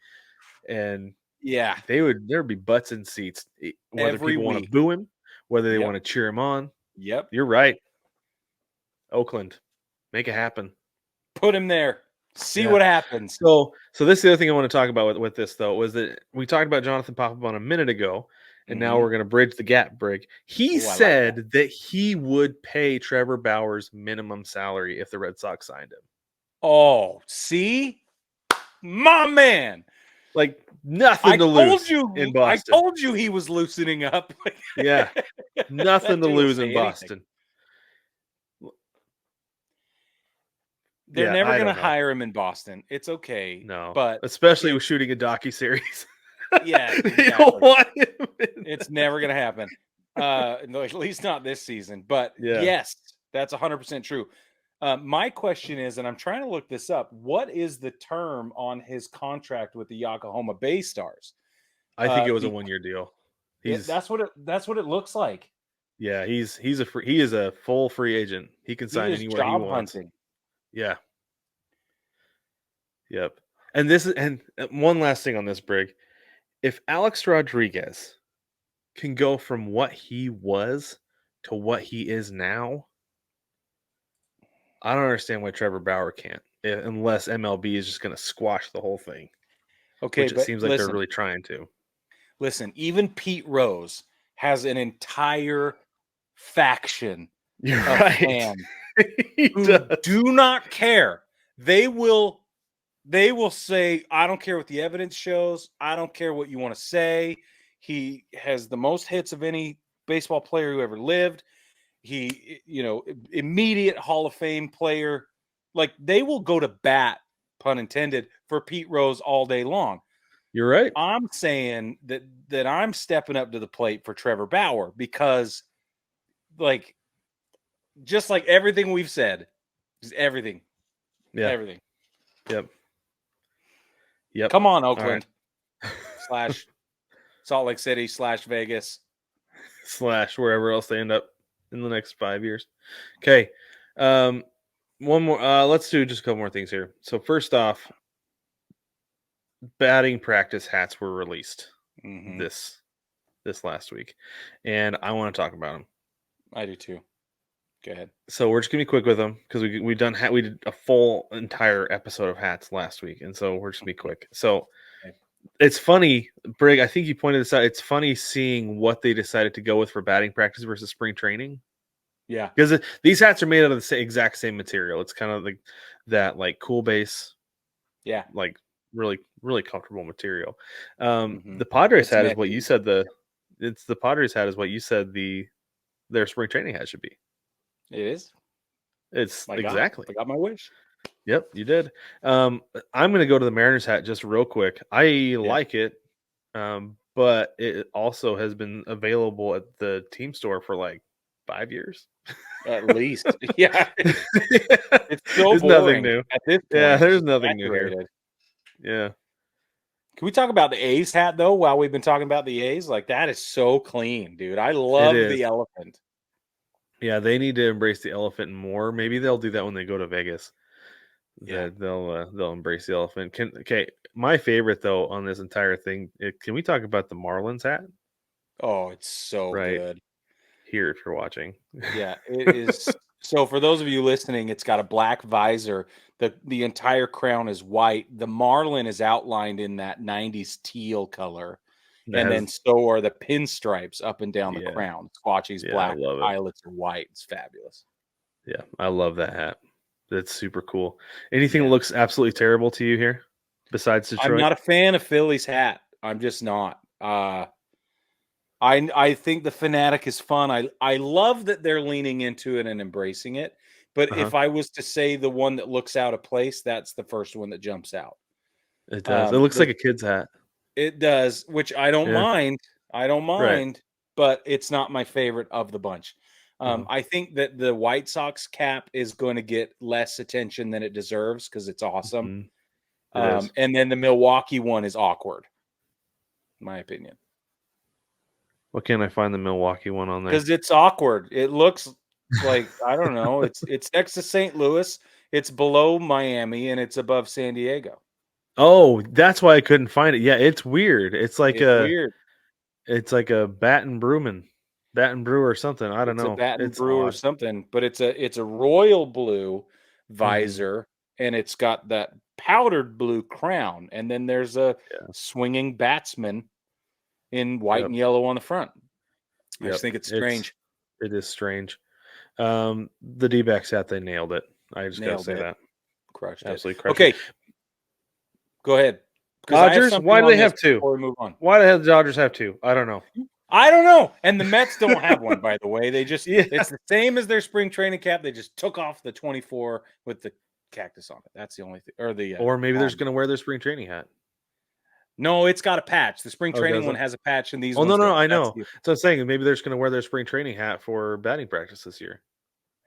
And there'd be butts in seats, whether people want to boo him, whether they want to cheer him on. Yep. You're right. Oakland, make it happen. Put him there. See what happens. So this is the other thing I want to talk about with this, though, was that we talked about Jonathan Papelbon a minute ago, and now we're going to bridge the gap, Brig. He said that he would pay Trevor Bauer's minimum salary if the Red Sox signed him. Oh, see? My man. Like, nothing to lose in Boston. I told you he was loosening up. Yeah. Nothing to lose in Boston. They're never going to hire him in Boston. It's okay. No. But especially with shooting a docuseries. Yeah. Exactly. Don't want him it's never going to happen. No, at least not this season. But yes, that's 100% true. My question is, and I'm trying to look this up, what is the term on his contract with the Yokohama Bay Stars? I think it was a 1-year deal. That's what it looks like. Yeah, he is a full free agent. He can sign anywhere he wants. Hunting. Yeah. Yep. And one last thing on this, Brig. If Alex Rodriguez can go from what he was to what he is now, I don't understand why Trevor Bauer can't, unless MLB is just going to squash the whole thing. Okay, which it seems like they're really trying to. Listen, even Pete Rose has an entire faction of fans who do not care. They will say, I don't care what the evidence shows. I don't care what you want to say. He has the most hits of any baseball player who ever lived. He, immediate Hall of Fame player. Like, they will go to bat, pun intended, for Pete Rose all day long. You're right. I'm saying that I'm stepping up to the plate for Trevor Bauer because, like, just like everything we've said, just everything. Yeah. Everything. Yep. Come on, Oakland. Right. / Salt Lake City / Vegas. / wherever else they end up in the next 5 years. Okay. One more. Let's do just a couple more things here. So first off, batting practice hats were released this last week, and I want to talk about them. I do too. Go ahead. So we're just gonna be quick with them because we did a full entire episode of hats last week, and so we're just gonna be quick. So it's funny, Brig. I think you pointed this out. It's funny seeing what they decided to go with for batting practice versus spring training. Yeah, because these hats are made out of the exact same material. It's kind of like that, like cool base. Yeah, like really, really comfortable material. The Padres hat is what you said. The Padres hat is what you said their spring training hat should be. It is. It's exactly. I got my wish. Yep, you did. I'm going to go to the Mariners hat just real quick. I like it, but it also has been available at the team store for like 5 years. At least. Yeah. It's so there's boring nothing new. at this point. Yeah, there's nothing new here. Yeah. Can we talk about the A's hat, though, while we've been talking about the A's? Like, that is so clean, dude. I love the elephant. Yeah, they need to embrace the elephant more. Maybe they'll do that when they go to Vegas. Yeah, they'll embrace the elephant. My favorite though on this entire thing. Can we talk about the Marlins hat? Oh, it's so right good. here if you're watching. Yeah, it is. So for those of you listening, it's got a black visor. The entire crown is white. The marlin is outlined in that 90s teal color. That And then has, so are the pinstripes up and down the yeah, crown. Squatchy's yeah, I black, love it. eyelets are white. It's fabulous. Yeah, I love that hat. That's super cool. Anything that Yeah. looks absolutely terrible to you here besides I'm Detroit? not a fan of Philly's hat. I'm just not. I think the Fanatic is fun. I love that they're leaning into it and embracing it. But Uh-huh. if I was to say the one that looks out of place, that's the first one that jumps out. It does. It looks like a kid's hat. It does, which I don't Yeah. mind. I don't Right. mind, but it's not my favorite of the bunch. Uh-huh. I think that the White Sox cap is going to get less attention than it deserves because it's awesome. Mhm. It is. And then the Milwaukee one is awkward, in my opinion. Why can't I find the Milwaukee one on there? Because it's awkward. It looks like I don't know. It's next to St. Louis. It's below Miami, and it's above San Diego. Oh, that's why I couldn't find it. Yeah, it's weird. It's like It's weird. a Baton Brew or something. I don't It's a know. Baton It's Brew or odd. something, but it's a royal blue Mhm. visor, and it's got that powdered blue crown, and then there's a Yeah. swinging batsman in white Yep. and yellow on the front. I just Yep. think it's strange. It is strange. The D-backs hat, they nailed it. I just gotta Nailed say it. that. Crushed it. Absolutely crushed Okay, it. go ahead. Because I have Dodgers, something why do on they this have two? before we move on. Why do the Dodgers have two? I don't know. I don't know. And the Mets don't have one, by the way. They just Yeah. it's the same as their spring training cap. They just took off the 24 with the cactus on it. That's the only thing. Or the Or maybe they're just palm. gonna wear their spring training hat. No, it's got a patch. The spring Oh, it training one doesn't? has a patch, and these Oh, no, ones no, don't. I That's know. the So I'm saying maybe they're just gonna wear their spring training hat for batting practice this year.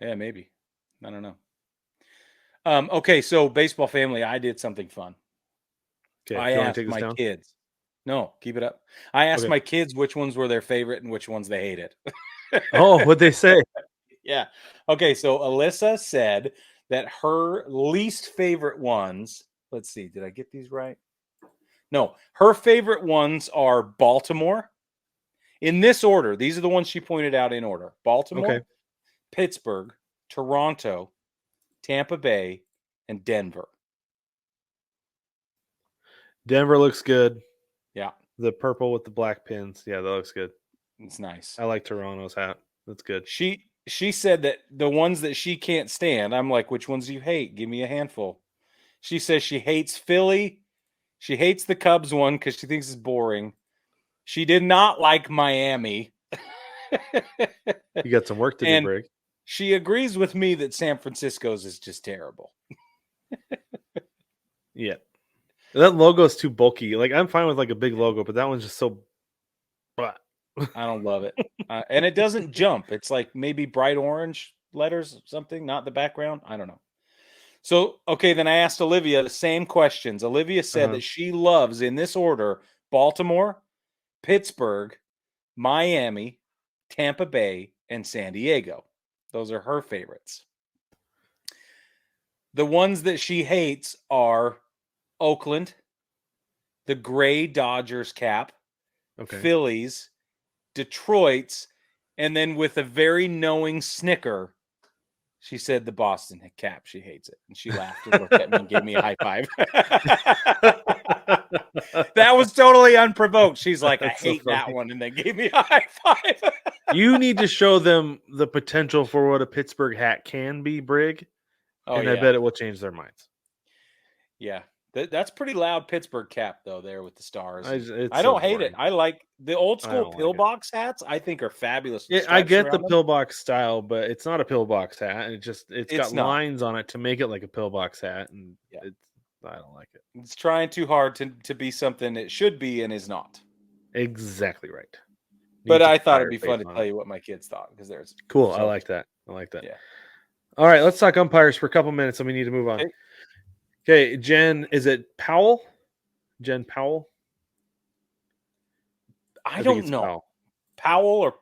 yeah, maybe. I don't know. Okay, so baseball family, I did something fun. Okay, I do you want to asked take this my down? kids. No, keep it up. I asked Okay. my kids which ones were their favorite and which ones they hated. Oh, what'd they say? Yeah. Okay, so Alyssa said that her least favorite ones, let's see, did I get these right? No, her favorite ones are Baltimore. In this order, these are the ones she pointed out in order. Baltimore, Okay. Pittsburgh, Toronto, Tampa Bay, and Denver. Denver looks good. Yeah, The purple with the black pins. Yeah, that looks good. it's nice. I like Toronto's hat. That's good. She said that the ones that she can't stand, I'm like, which ones do you hate? Give me a handful. She says she hates Philly. She hates the Cubs one because she thinks it's boring. She did not like Miami. You got some work to do, And Brig. she agrees with me that San Francisco's is just terrible. Yeah. That logo is too bulky. Like I'm fine with like a big logo, but that one's just so. I don't love it. And it doesn't jump. It's like maybe bright orange letters or something, not the background. I don't know. So, okay, then I asked Olivia the same questions. Olivia said that she loves, in this order, Baltimore, Pittsburgh, Miami, Tampa Bay, and San Diego. Those are her favorites. The ones that she hates are Oakland, the gray Dodgers cap, Phillies, Detroit's, and then with a very knowing snicker, she said the Boston cap. She hates it. And she laughed and looked at me and gave me a high five. That was totally unprovoked. She's like, I hate that one. And then gave me a high five. You need to show them the potential for what a Pittsburgh hat can be, Brig. Oh, and I bet it will change their minds. Yeah. That's pretty loud Pittsburgh cap, though, there with the stars. I I don't hate it. I like the old school pillbox hats, I think are fabulous. Yeah, I get the pillbox style, but it's not a pillbox hat. It's got lines on it to make it like a pillbox hat. And I don't like it. It's trying too hard to be something it should be and is not. Exactly right. But I thought it'd be fun to tell you what my kids thought because there's cool. I like that. Yeah. All right, let's talk umpires for a couple minutes and we need to move on. Okay, Jen, is it Powell? Jen Powell? I don't know. Powell or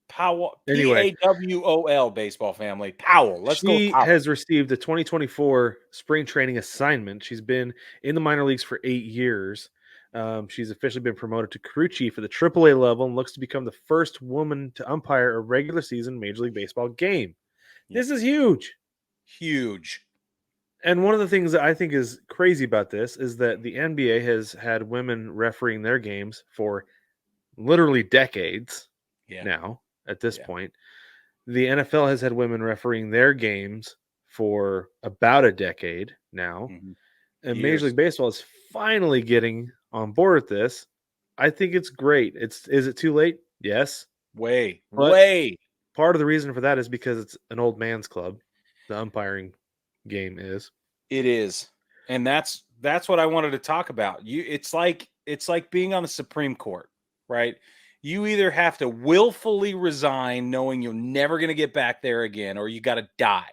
Powell. Anyway, Pawol, baseball family. Powell. Let's go. She has received the 2024 spring training assignment. She's been in the minor leagues for 8 years. She's officially been promoted to crew chief at the AAA level and looks to become the first woman to umpire a regular season Major League Baseball game. Yeah. This is huge. Huge. And one of the things that I think is crazy about this is that the NBA has had women refereeing their games for literally decades now at this point. The NFL has had women refereeing their games for about a decade now. Mm-hmm. And Major League Baseball is finally getting on board with this. I think it's great. Is it too late? Yes. Way. Part of the reason for that is because it's an old man's club. The umpiring game is. It is. And that's what I wanted to talk about. It's like being on the Supreme Court, right? You either have to willfully resign knowing you're never going to get back there again, or you got to die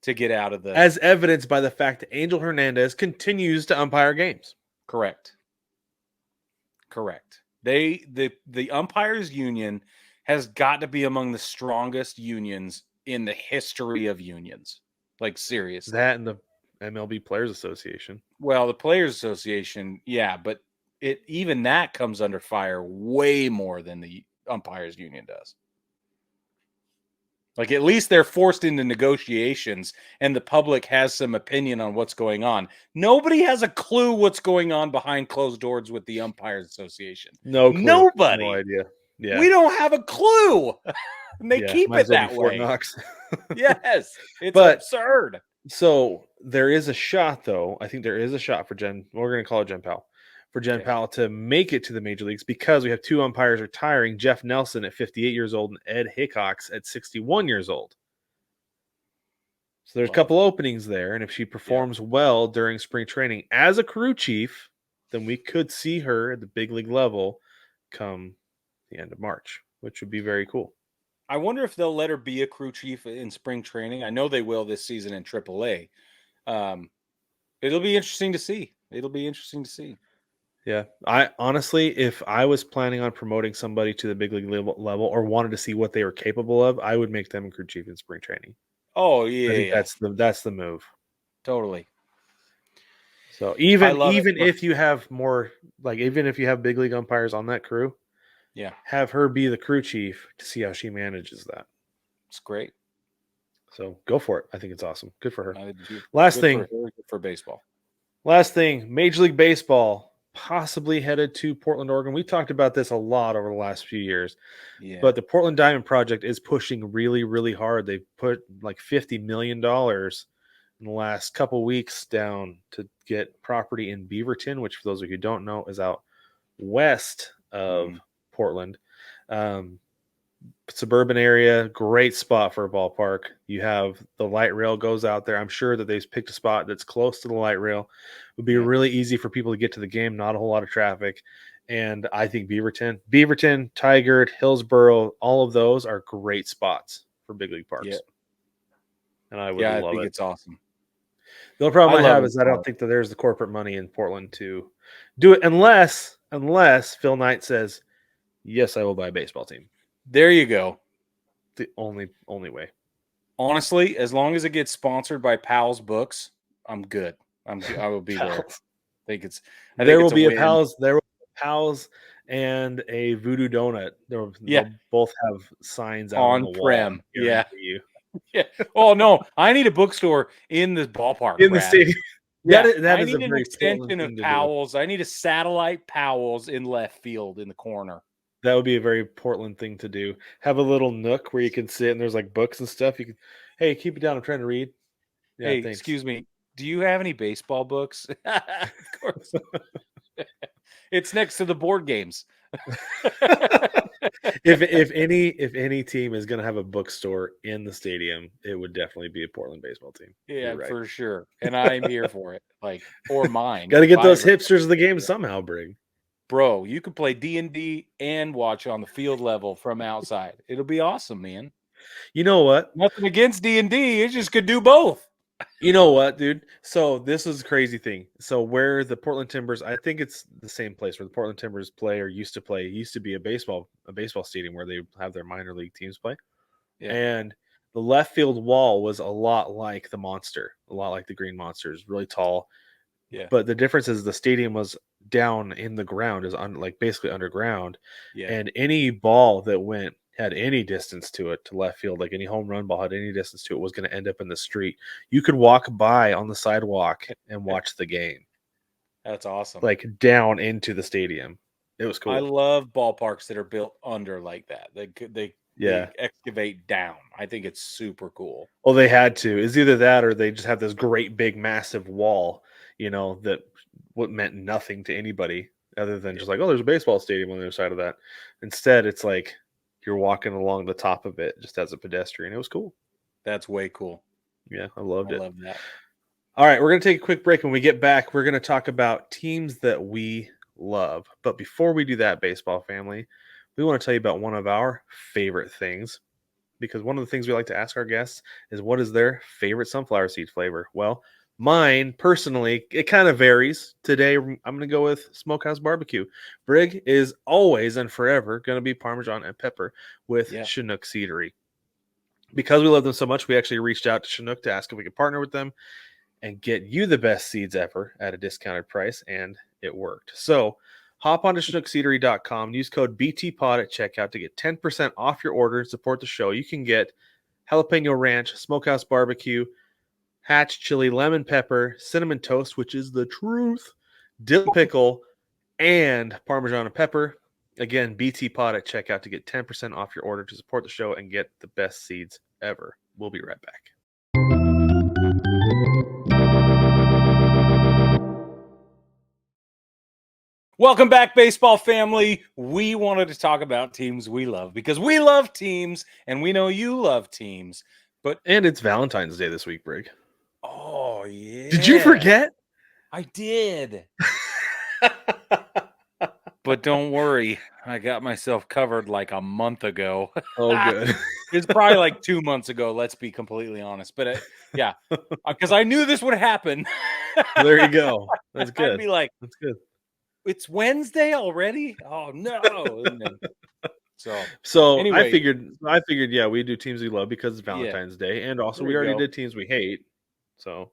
to get out of the... As evidenced by the fact that Angel Hernandez continues to umpire games. Correct. The umpires union has got to be among the strongest unions in the history of unions. Like, seriously. That and the MLB Players Association. Well, the Players Association, yeah, but even that comes under fire way more than the umpires union does. Like, at least they're forced into negotiations and the public has some opinion on what's going on. Nobody has a clue what's going on behind closed doors with the umpires association. No clue. Nobody. No idea. Yeah. We don't have a clue. And they keep it that way. Yes. It's absurd. So there is a shot, though. I think there is a shot for Jen. We're going to call it Jen Powell. For Jen Powell to make it to the major leagues, because we have two umpires retiring, Jeff Nelson at 58 years old and Ed Hickox at 61 years old. So there's a couple openings there. And if she performs well during spring training as a crew chief, then we could see her at the big league level come the end of March, which would be very cool. I wonder if they'll let her be a crew chief in spring training. I know they will this season in AAA. It'll be interesting to see. Yeah, I honestly, if I was planning on promoting somebody to the big league level or wanted to see what they were capable of, I would make them a crew chief in spring training. Oh yeah, I think that's the move. Totally. So even if you have more, like even if you have big league umpires on that crew, have her be the crew chief to see how she manages that. It's great. So go for it. I think it's awesome. Good for her. Good for baseball. Last thing, Major League Baseball possibly headed to Portland, Oregon. We talked about this a lot over the last few years. Yeah. But the Portland Diamond Project is pushing really, really hard. They've put like $50 million in the last couple weeks down to get property in Beaverton, which for those of you who don't know is out west of Portland. Suburban area, great spot for a ballpark. You have the light rail goes out there. I'm sure that they've picked a spot that's close to the light rail. It would be really easy for people to get to the game, not a whole lot of traffic. And I think Beaverton, Tigard, Hillsboro, all of those are great spots for big league parks. Yeah. And I would love it. I think it's awesome. The only problem I have is I don't think that there's the corporate money in Portland to do it unless Phil Knight says, yes, I will buy a baseball team. There you go. The only way. Honestly, as long as it gets sponsored by Powell's Books, I'm good. I will be there. There will be a Powell's and a Voodoo Donut. They'll both have signs out on the prem. Wall. Yeah. Oh no, I need a bookstore in the ballpark. In the stadium. Yeah, I need an extension of Powell's. I need a satellite Powell's in left field in the corner. That would be a very Portland thing to do. Have a little nook where you can sit and there's like books and stuff. You can, hey, keep it down. I'm trying to read. Yeah, hey, thanks. Excuse me. Do you have any baseball books? Of course. It's next to the board games. if any team is going to have a bookstore in the stadium, it would definitely be a Portland baseball team. Yeah, right. For sure. And I'm here for it. Or mine. Got to get those hipsters of the game somehow, Brig. Bro, you could play D&D and watch on the field level from outside. It'll be awesome, man. You know what? Nothing against D&D. You just could do both. You know what, dude? So this is a crazy thing. So where the Portland Timbers, I think it's the same place where the Portland Timbers play or used to play. It used to be a baseball stadium where they have their minor league teams play. Yeah. And the left field wall was a lot like the Monster, a lot like the Green Monsters, really tall. Yeah. But the difference is the stadium was down in the ground, is basically underground. Yeah. And any ball that had any distance to it to left field, like any home run ball had any distance to it, was going to end up in the street. You could walk by on the sidewalk and watch the game. That's awesome. Like down into the stadium. It was cool. I love ballparks that are built under like that. They excavate down. I think it's super cool. Well, they had to. It's either that or they just have this great big massive wall, that what meant nothing to anybody other than just like, oh, there's a baseball stadium on the other side of that. Instead, it's like you're walking along the top of it just as a pedestrian. It was cool. That's way cool. Yeah, I loved it. I love that. All right, we're going to take a quick break. When we get back, we're going to talk about teams that we love. But before we do that, baseball family, we want to tell you about one of our favorite things, because one of the things we like to ask our guests is what is their favorite sunflower seed flavor? Well, mine personally, it kind of varies. Today, I'm going to go with Smokehouse Barbecue. Brig is always and forever going to be Parmesan and pepper with Chinook Seedery. Because we love them so much, we actually reached out to Chinook to ask if we could partner with them and get you the best seeds ever at a discounted price, and it worked. So hop on to ChinookSeedery.com, use code BTPOD at checkout to get 10% off your order and support the show. You can get jalapeno ranch, smokehouse barbecue, hatch chili, lemon pepper, cinnamon toast, which is the truth, dill pickle, and Parmesan and pepper. Again, BTPOD at checkout to get 10% off your order to support the show and get the best seeds ever. We'll be right back. Welcome back, baseball family. We wanted to talk about teams we love because we love teams and we know you love teams. And it's Valentine's Day this week, Brig. Oh, yeah. Did you forget? I did. But don't worry. I got myself covered like a month ago. Oh, good. It's probably like 2 months ago, let's be completely honest. But yeah, because I knew this would happen. There you go. That's good. I'd be like, that's good. It's Wednesday already? Oh, no. So anyway, I figured, yeah, we do teams we love because it's Valentine's Day. And also we already did teams we hate. So.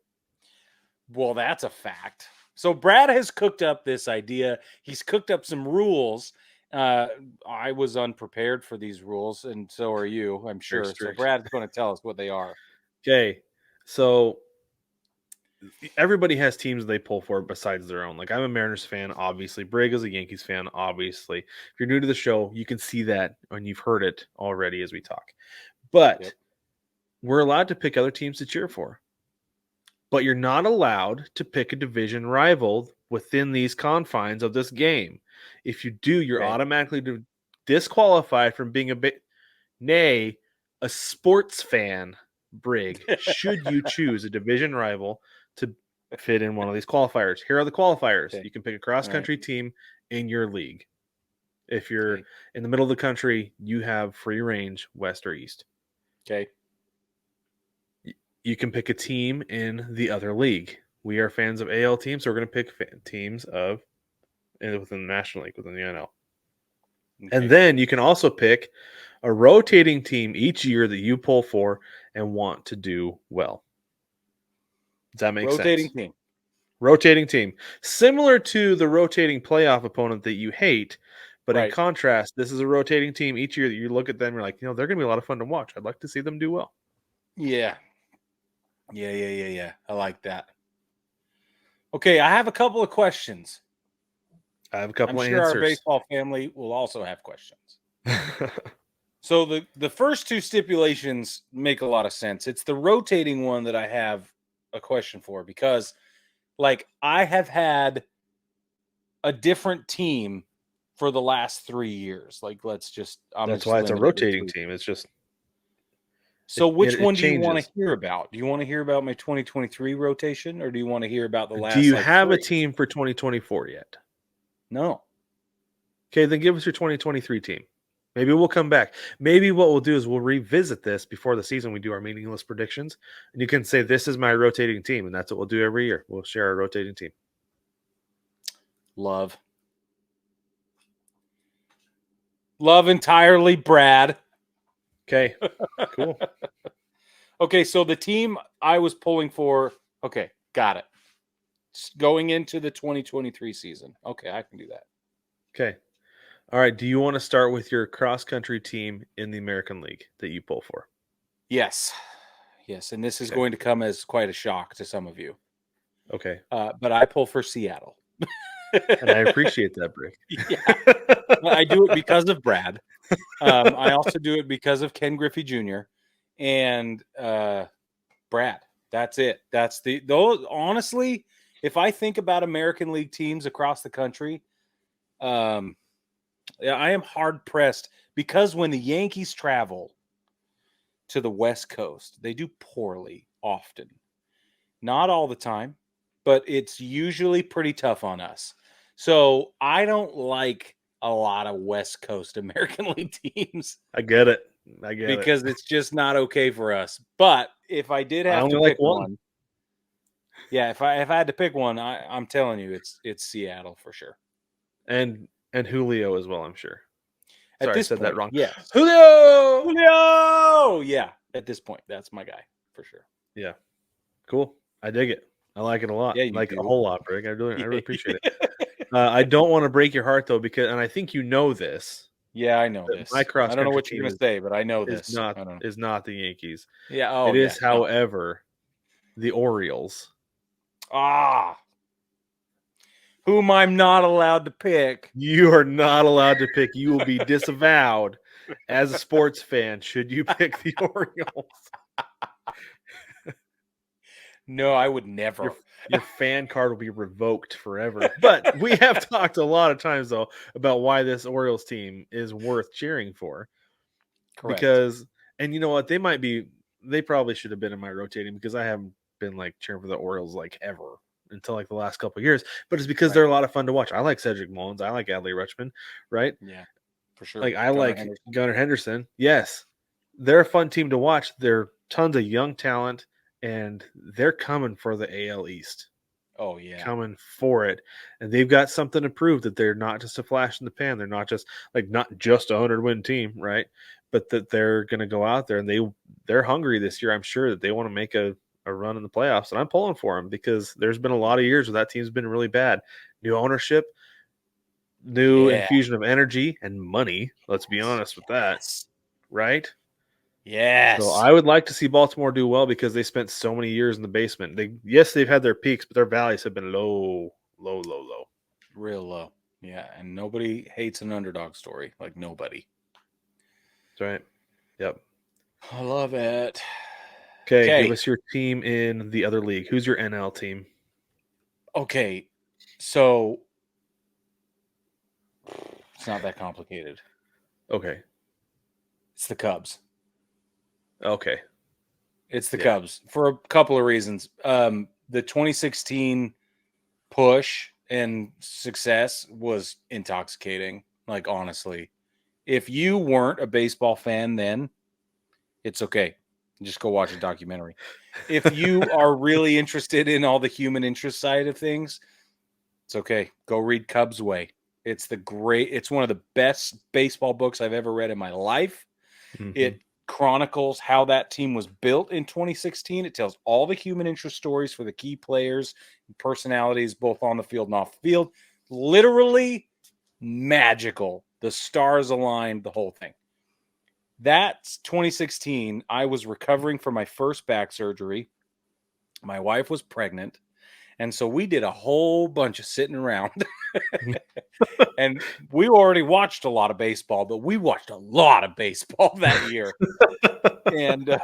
Well, that's a fact. So Brad has cooked up this idea. He's cooked up some rules. I was unprepared for these rules, and so are you, I'm sure. So Brad's going to tell us what they are. Okay. So everybody has teams they pull for besides their own. Like I'm a Mariners fan, obviously. Brig is a Yankees fan, obviously. If you're new to the show, you can see that and you've heard it already as we talk. But we're allowed to pick other teams to cheer for. But you're not allowed to pick a division rival within these confines of this game. If you do, you're automatically disqualified from being a sports fan, Brig, should you choose a division rival to fit in one of these qualifiers. Here are the qualifiers. Okay. You can pick a cross-country team in your league. If you're in the middle of the country, you have free range, west or east. Okay. You can pick a team in the other league. We are fans of AL teams, so we're going to pick teams within the National League, within the NL. Okay. And then you can also pick a rotating team each year that you pull for and want to do well. Does that make sense? Rotating team. Similar to the rotating playoff opponent that you hate, but in contrast, this is a rotating team each year that you look at them, you're like, they're going to be a lot of fun to watch. I'd like to see them do well. Yeah. Yeah. I like that. Okay, I have a couple of questions. I have a couple of answers. I'm sure our baseball family will also have questions. So the first two stipulations make a lot of sense. It's the rotating one that I have a question for because, I have had a different team for the last 3 years. That's why it's a rotating team. It's just. So which one do you want to hear about? Do you want to hear about my 2023 rotation, or do you want to hear about the last? Do you have a team for 2024 yet? No. Okay, then give us your 2023 team. Maybe we'll come back. Maybe what we'll do is we'll revisit this before the season. We do our meaningless predictions, and you can say, this is my rotating team, and that's what we'll do every year. We'll share our rotating team. Love entirely, Brad. Okay, cool. Okay, so the team I was pulling for, okay, got it. going into the 2023 season. Okay, I can do that. Okay. All right. Do you want to start with your cross-country team in the American League that you pull for? Yes. And this is going to come as quite a shock to some of you. Okay. But I pull for Seattle. And I appreciate that, Brig. Yeah. I do it because of Brad. I also do it because of Ken Griffey Jr. and Brad. That's it. That's those. Honestly, if I think about American League teams across the country, I am hard pressed because when the Yankees travel to the West Coast, they do poorly often. Not all the time, but it's usually pretty tough on us. So I don't like a lot of West Coast American League teams. I get it. Because it's just not okay for us. But if I did have to pick one, yeah, if I had to pick one, I'm telling you, it's Seattle for sure. And Julio as well, I'm sure. Sorry, I said that wrong. Yeah, Julio. Yeah, at this point, that's my guy for sure. Yeah, cool. I dig it. I like it a lot. Yeah, a whole lot, Brig. I really appreciate it. I don't want to break your heart though, because, and I think you know this. Yeah, I know this. My cross. I don't know what you're going to say, but I know this. Is not the Yankees. Yeah. Oh, it is, however, the Orioles. Whom I'm not allowed to pick. You are not allowed to pick. You will be disavowed as a sports fan should you pick the Orioles. No, I would never. Your fan card will be revoked forever. But we have talked a lot of times, though, about why this Orioles team is worth cheering for. Correct. Because, and you know what? They probably should have been in my rotating, because I haven't been like cheering for the Orioles like ever until like the last couple of years. But it's because they're a lot of fun to watch. I like Cedric Mullins. I like Adley Rutschman, right? Yeah, for sure. Like I like Gunnar Henderson. Yes. They're a fun team to watch. They're tons of young talent. And they're coming for the AL East. Oh, yeah. Coming for it. And they've got something to prove, that they're not just a flash in the pan. They're not just a 100-win team, right? But that they're going to go out there and they're hungry this year. I'm sure that they want to make a run in the playoffs. And I'm pulling for them, because there's been a lot of years where that team's been really bad. New ownership, new infusion of energy and money. Let's be honest with that, right? Yes. So I would like to see Baltimore do well, because they spent so many years in the basement. They've had their peaks, but their valleys have been low. Real low. Yeah, and nobody hates an underdog story. Like nobody. That's right. Yep. I love it. Okay, give us your team in the other league. Who's your NL team? Okay, so it's not that complicated. Okay. It's the Cubs. Okay. It's the Cubs for a couple of reasons. The 2016 push and success was intoxicating. Like, honestly, if you weren't a baseball fan then, it's okay. Just go watch a documentary. If you are really interested in all the human interest side of things, it's okay. Go read Cubs Way. It's one of the best baseball books I've ever read in my life. Mm-hmm. It chronicles how that team was built in 2016. It tells all the human interest stories for the key players and personalities, both on the field and off the field. Literally magical. The stars aligned, the whole thing. That's 2016. I was recovering from my first back surgery. My wife was pregnant. And so we did a whole bunch of sitting around. And we already watched a lot of baseball, but we watched a lot of baseball that year. And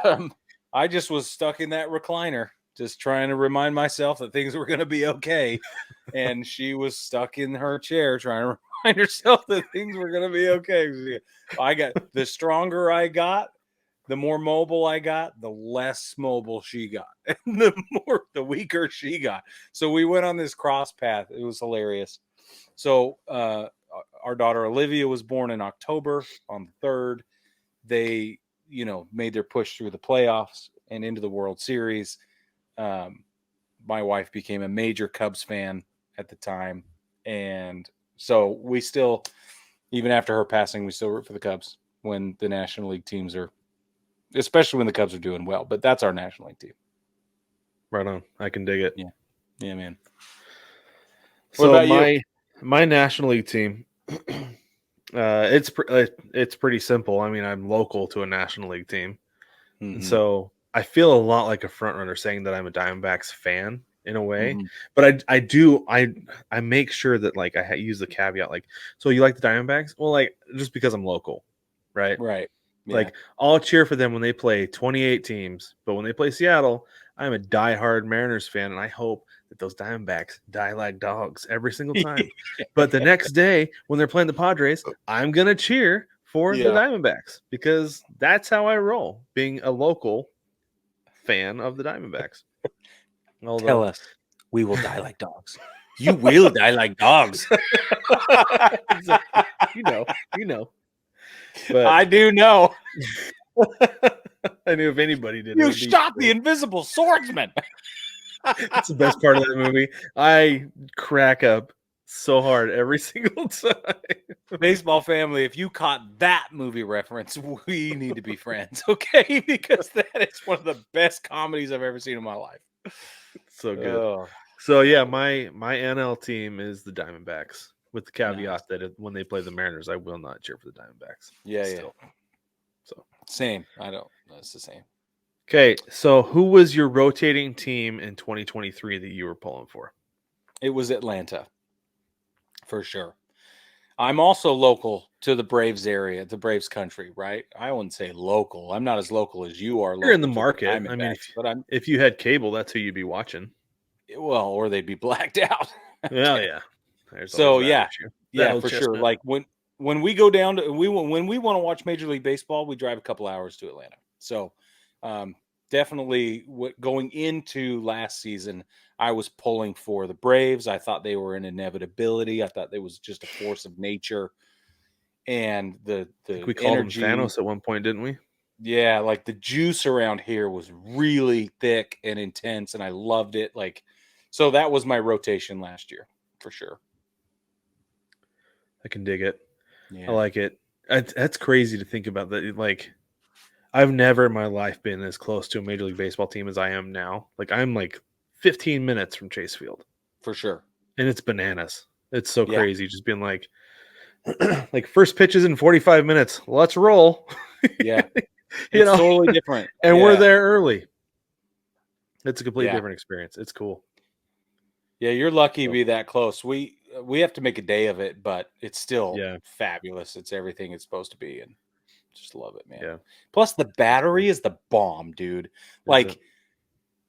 I just was stuck in that recliner, just trying to remind myself that things were going to be okay. And she was stuck in her chair trying to remind herself that things were going to be okay. The stronger I got, the more mobile I got, the less mobile she got, and the weaker she got. So we went on this cross path. It was hilarious. So our daughter Olivia was born in October on the 3rd. They, made their push through the playoffs and into the World Series. My wife became a major Cubs fan at the time. And so we still, even after her passing, we still root for the Cubs when the National League teams are, especially when the Cubs are doing well. But that's our National League team. Right on. I can dig it. Yeah. Yeah, man. So What about my National League team, it's pretty simple. I mean, I'm local to a National League team, and so I feel a lot like a front runner saying that I'm a Diamondbacks fan in a way. But I make sure that like I use the caveat like, so you like the Diamondbacks? Well, like just because I'm local, right? Right. Yeah. Like I'll cheer for them when they play 28 teams, but when they play Seattle, I'm a diehard Mariners fan, and I hope that those Diamondbacks die like dogs every single time. But the next day, when they're playing the Padres, I'm gonna cheer for the Diamondbacks because that's how I roll, being a local fan of the Diamondbacks. Tell us, we will die like dogs. You will die like dogs. you know. But I do know. I knew if anybody did, You shot the invisible swordsman. That's the best part of that movie. I crack up so hard every single time. Baseball family, if you caught that movie reference, we need to be friends, okay? Because that is one of the best comedies I've ever seen in my life. So good. So yeah, my NL team is the Diamondbacks, with the caveat that when they play the Mariners, I will not cheer for the Diamondbacks. Yeah. So same. I don't. It's the same. Okay, so who was your rotating team in 2023 that you were pulling for? It was Atlanta, for sure. I'm also local to the Braves area, the Braves country, right? I wouldn't say local. I'm not as local as you are. You're in the market. I mean, if you had cable, that's who you'd be watching. Well, or they'd be blacked out. Well, yeah. So yeah, for sure. Like when we go down to when we want to watch Major League Baseball, we drive a couple hours to Atlanta. So definitely going into last season, I was pulling for the Braves. I thought they were an inevitability. I thought they was just a force of nature. And the we called them Thanos at one point, didn't we? Yeah, like the juice around here was really thick and intense, and I loved it. Like, so that was my rotation last year for sure. I can dig it. Yeah. I like it. That's crazy to think about that. Like, I've never in my life been as close to a Major League Baseball team as I am now. Like, I'm like 15 minutes from Chase Field. For sure. And it's bananas. It's so crazy just being like, like first pitch is in 45 minutes. Let's roll. Yeah. It's totally different. And we're there early. It's a completely different experience. It's cool. Yeah, you're lucky to be that close. We have to make a day of it, but it's still fabulous. It's everything it's supposed to be, and just love it, man. Yeah. Plus, the battery is the bomb, dude. Like,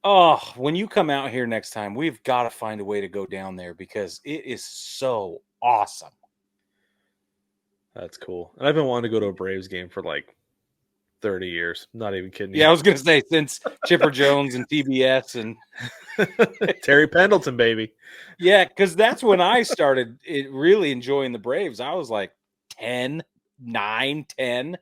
when you come out here next time, we've got to find a way to go down there because it is so awesome. That's cool. And I've been wanting to go to a Braves game for like 30 years. Not even kidding you. Yeah, I was going to say since Chipper Jones and TBS and Terry Pendleton, baby. Yeah, because that's when I started really enjoying the Braves. I was like 10, 9, 10.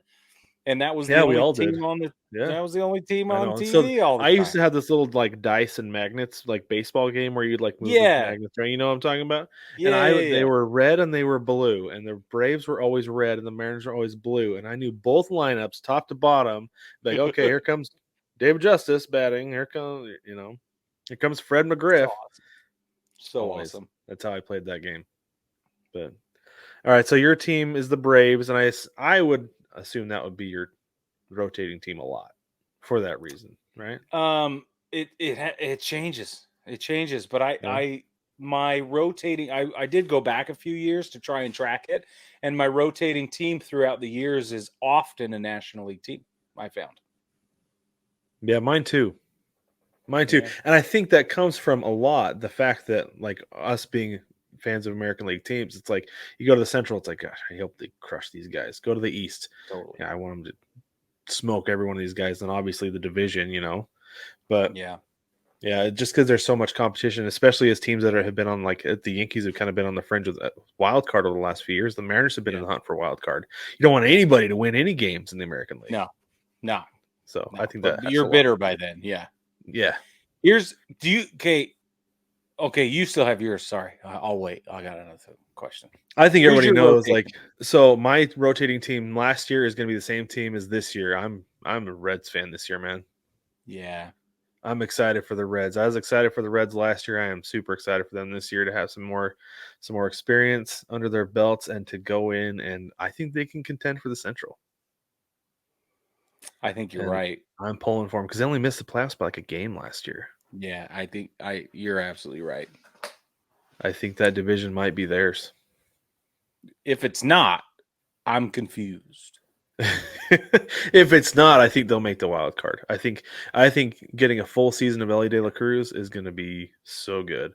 And that was the only team on the that was the only team on TV all the time. I used to have this little like dice and magnets like baseball game where you'd like move the magnets, right? You know what I'm talking about? Yeah, they were red and they were blue, and the Braves were always red and the Mariners were always blue. And I knew both lineups top to bottom. Like, okay, here comes David Justice batting. Here comes Fred McGriff. So awesome. That's how I played that game. But all right, so your team is the Braves, and I would assume that would be your rotating team a lot for that reason, right? It changes, but my rotating I did go back a few years to try and track it, and my rotating team throughout the years is often a National League team. I found. Yeah, mine too. And I think that comes from a lot the fact that like us being fans of American League teams, it's like you go to the Central, it's like, gosh, I hope they crush these guys. Go to the East, I want them to smoke every one of these guys. And obviously the division, but just because there's so much competition, especially as teams that have been on like the Yankees have kind of been on the fringe of wild card over the last few years. The Mariners have been in the hunt for a wild card. You don't want anybody to win any games in the American League. No. So I think that you're bitter by then. Yeah. Okay, you still have yours. Sorry, I'll wait. I got another question. I think everybody knows. Like, so my rotating team last year is going to be the same team as this year. I'm a Reds fan this year, man. Yeah, I'm excited for the Reds. I was excited for the Reds last year. I am super excited for them this year to have some more experience under their belts and to go in, and I think they can contend for the Central. I think you're And right. I'm pulling for them because they only missed the playoffs by like a game last year. Yeah, I think you're absolutely right. I think that division might be theirs. If it's not, I'm confused. If it's not, I think they'll make the wild card. I think getting a full season of Ellie De La Cruz is going to be so good.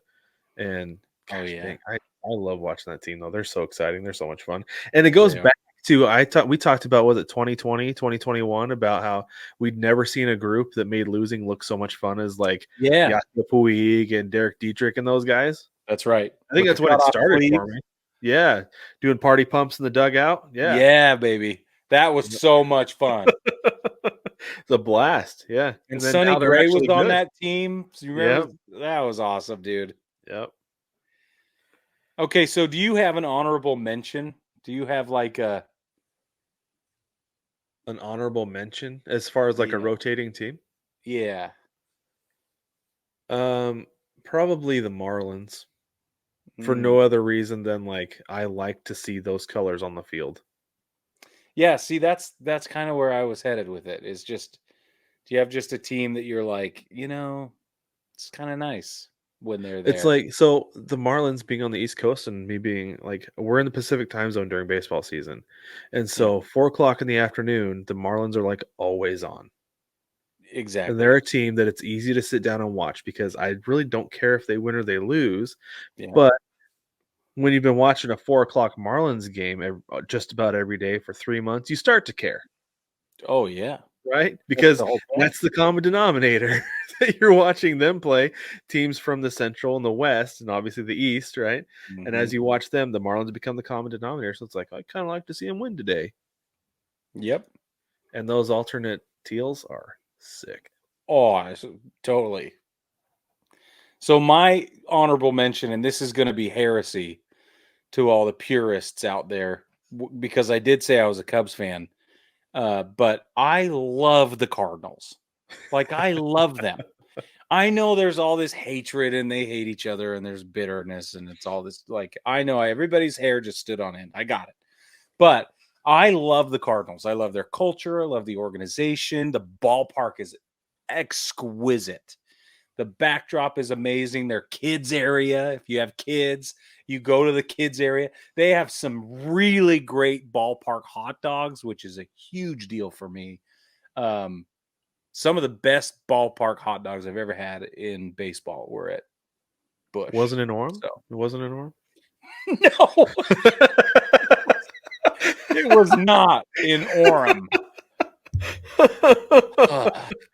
And gosh, dang, I love watching that team though. They're so exciting. They're so much fun. And it goes back to we talked about, was it 2020, 2021, about how we'd never seen a group that made losing look so much fun as like Yasiel Puig and Derek Dietrich and those guys. That's right. I think that's when it started for me. Yeah, doing party pumps in the dugout. Yeah, baby. That was so much fun. It's a blast. Yeah. And Sonny Gray was on that team. So you remember? Yep. That was awesome, dude. Yep. Okay, so do you have an honorable mention? Do you have like an honorable mention as far as like a rotating team? Yeah. Probably the Marlins. For no other reason than like I like to see those colors on the field. Yeah, see, that's kind of where I was headed with it. Is just, do you have just a team that you're like, it's kind of nice when they're there? It's like, so the Marlins being on the East Coast and me being like, we're in the Pacific time zone during baseball season, and so 4:00 in the afternoon, the Marlins are like always on. Exactly. And they're a team that it's easy to sit down and watch because I really don't care if they win or they lose, but when you've been watching a 4:00 Marlins game just about every day for 3 months, you start to care. Oh, yeah. Right? Because that's the common denominator that you're watching them play teams from the Central and the West and obviously the East, right? Mm-hmm. And as you watch them, the Marlins become the common denominator. So it's like, I kind of like to see them win today. Yep. And those alternate teals are sick. Oh, totally. So my honorable mention, and this is going to be heresy to all the purists out there, because I did say I was a Cubs fan, but I love the Cardinals. Like, I love them. I know there's all this hatred and they hate each other and there's bitterness and it's all this, like, I know everybody's hair just stood on end. I got it. But I love the Cardinals. I love their culture. I love the organization. The ballpark is exquisite. The backdrop is amazing. Their kids area, if you have kids, you go to the kids area. They have some really great ballpark hot dogs, which is a huge deal for me. Some of the best ballpark hot dogs I've ever had in baseball were at Busch. Wasn't in Orem? So. It wasn't in Orem? No. It was not in Orem.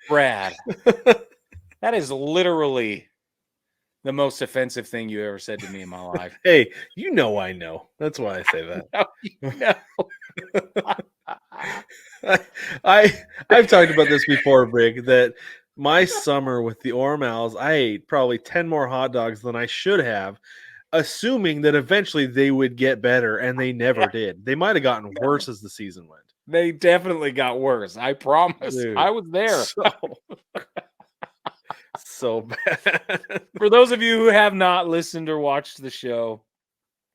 Brad. That is literally the most offensive thing you ever said to me in my life. Hey, I know. That's why I say that. I've talked about this before, Brig, that my summer with the Orem Owls, I ate probably 10 more hot dogs than I should have, assuming that eventually they would get better, and they never did. They might have gotten worse as the season went. They definitely got worse. I promise. Dude, I was there. So bad. For those of you who have not listened or watched the show,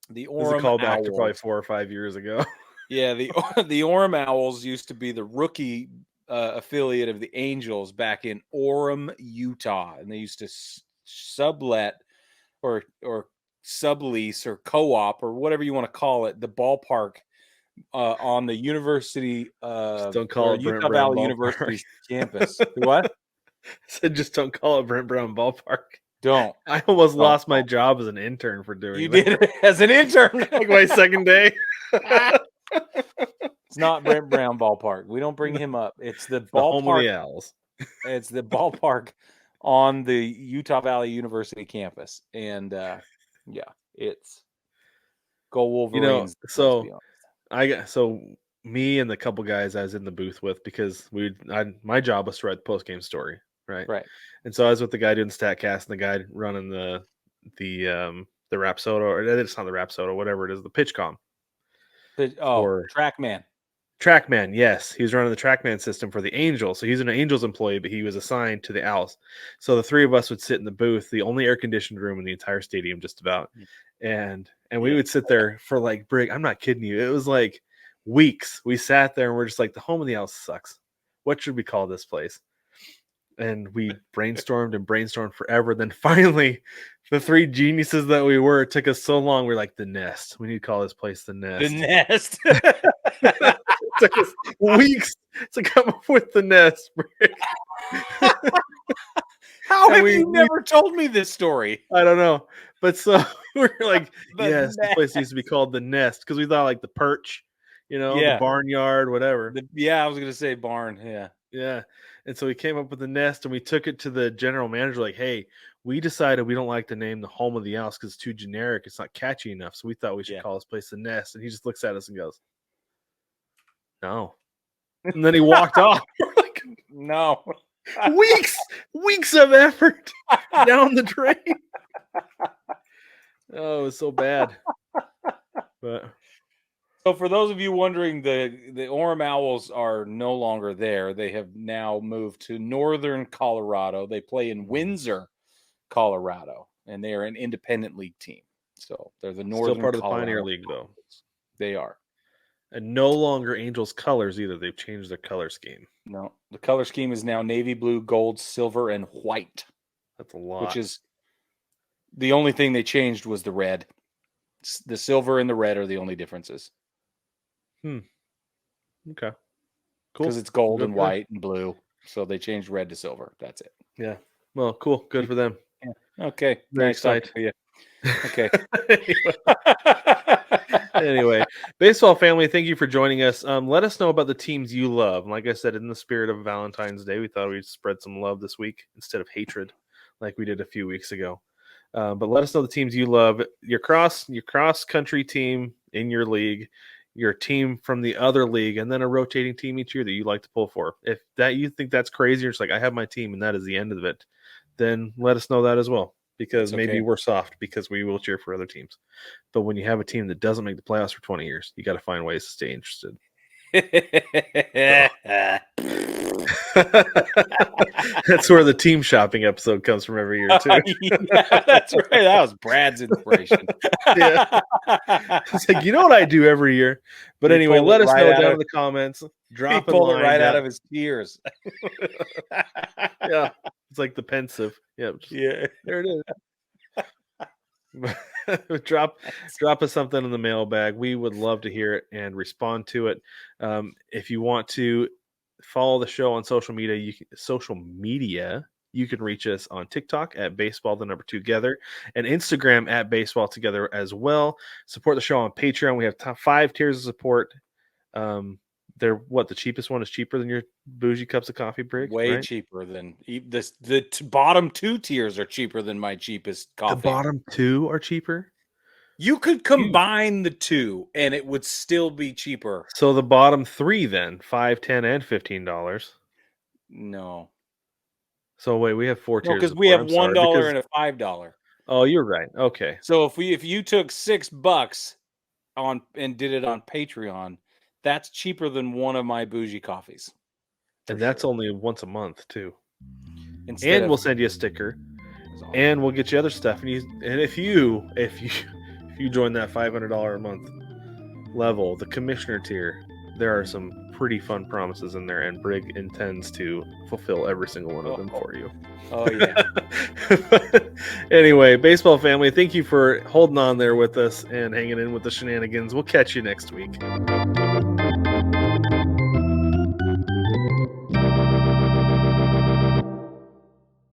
the Orem Owls. This is a callback to probably 4 or 5 years ago. Yeah, the Orem Owls used to be the rookie affiliate of the Angels back in Orem, Utah, and they used to sublet or sublease or co-op or whatever you want to call it, the ballpark on the University don't call it Utah Valley University campus. What? I said just don't call it Brent Brown Ballpark. Don't. I almost lost my job as an intern for doing that. You did as an intern? Like my second day. It's not Brent Brown Ballpark. We don't bring him up. It's the ballpark. The home of the Owls. It's the ballpark on the Utah Valley University campus. And it's go Wolverines. Me and the couple guys I was in the booth with, because my job was to write the post game story, right? And so I was with the guy doing the StatCast and the guy running the Rapsodo, or it's not the Rapsodo, whatever it is, the PitchCom. TrackMan. TrackMan, yes. He was running the TrackMan system for the Angels. So he's an Angels employee, but he was assigned to the Owls. So the three of us would sit in the booth, the only air-conditioned room in the entire stadium, just about. And we would sit there for like, Brig, I'm not kidding you. It was like weeks. We sat there and we're just like, the home of the Owls sucks. What should we call this place? And we brainstormed forever. Then finally, the three geniuses that we were, it took us so long. We're like, the Nest. We need to call this place the Nest. The Nest. It took us weeks to come up with the Nest. How have you never told me this story? I don't know. But so we're like, yes, this place used to be called the Nest because we thought like the perch, the barnyard, whatever. I was going to say barn. Yeah. Yeah. And so we came up with the Nest and we took it to the general manager like, hey, we decided we don't like the name the Home of the Owls because it's too generic. It's not catchy enough. So we thought we should call this place the Nest. And he just looks at us and goes, no. And then he walked off. We're like, no. weeks of effort down the drain. Oh, it was so bad. But so for those of you wondering, the Orem Owls are no longer there. They have now moved to northern Colorado. They play in Windsor, Colorado, and they are an independent league team. So they're the northern still part Colorado of the Pioneer League, though. They are. And no longer Angels colors either. They've changed their color scheme. No, the color scheme is now navy blue, gold, silver, and white. That's a lot. Which is the only thing they changed was the red. The silver and the red are the only differences. Okay. Cool. Because it's gold and white and blue. So they changed red to silver. That's it. Yeah. Well, cool. Good for them. Yeah. Okay. Very nice talking to you. Okay. Anyway, baseball family, thank you for joining us. Let us know about the teams you love. And like I said, in the spirit of Valentine's Day, we thought we'd spread some love this week instead of hatred like we did a few weeks ago. But let us know the teams you love. Your cross country team in your league, your team from the other league, and then a rotating team each year that you like to pull for. If that you think that's crazy, or it's like I have my team and that is the end of it, then let us know that as well. Because maybe we're soft because we will cheer for other teams. But when you have a team that doesn't make the playoffs for 20 years, you got to find ways to stay interested. That's where the team shopping episode comes from every year, too. Yeah, that's right. That was Brad's inspiration. Yeah. It's like, you know what I do every year? But anyway, let us know down in the comments. Drop a line. Right out of his tears. Yeah. It's like the pensive. Yeah. Yeah. There it is. Drop us something in the mailbag. We would love to hear it and respond to it. If you want to follow the show on social media, you can reach us on TikTok at baseball2gether and Instagram at baseball together as well. Support the show on Patreon. We have 5 tiers of support. They're the cheapest one is cheaper than your bougie cups of coffee, Brig? Way right? cheaper than the bottom 2 tiers are cheaper than my cheapest coffee. The bottom 2 are cheaper? You could combine the 2 and it would still be cheaper. So the bottom 3 then, $5, $10, and $15. No. So wait, we have 4 tiers. Because we have $1 and a $5. Oh, you're right. Okay. So if you took $6 and did it on Patreon, that's cheaper than one of my bougie coffees. And that's only once a month too. And we'll send you a sticker. And we'll get you other stuff. And if you join that $500 a month level, the commissioner tier, there are some pretty fun promises in there, and Brig intends to fulfill every single one of them for you. Oh yeah. Anyway, baseball family, thank you for holding on there with us and hanging in with the shenanigans. We'll catch you next week.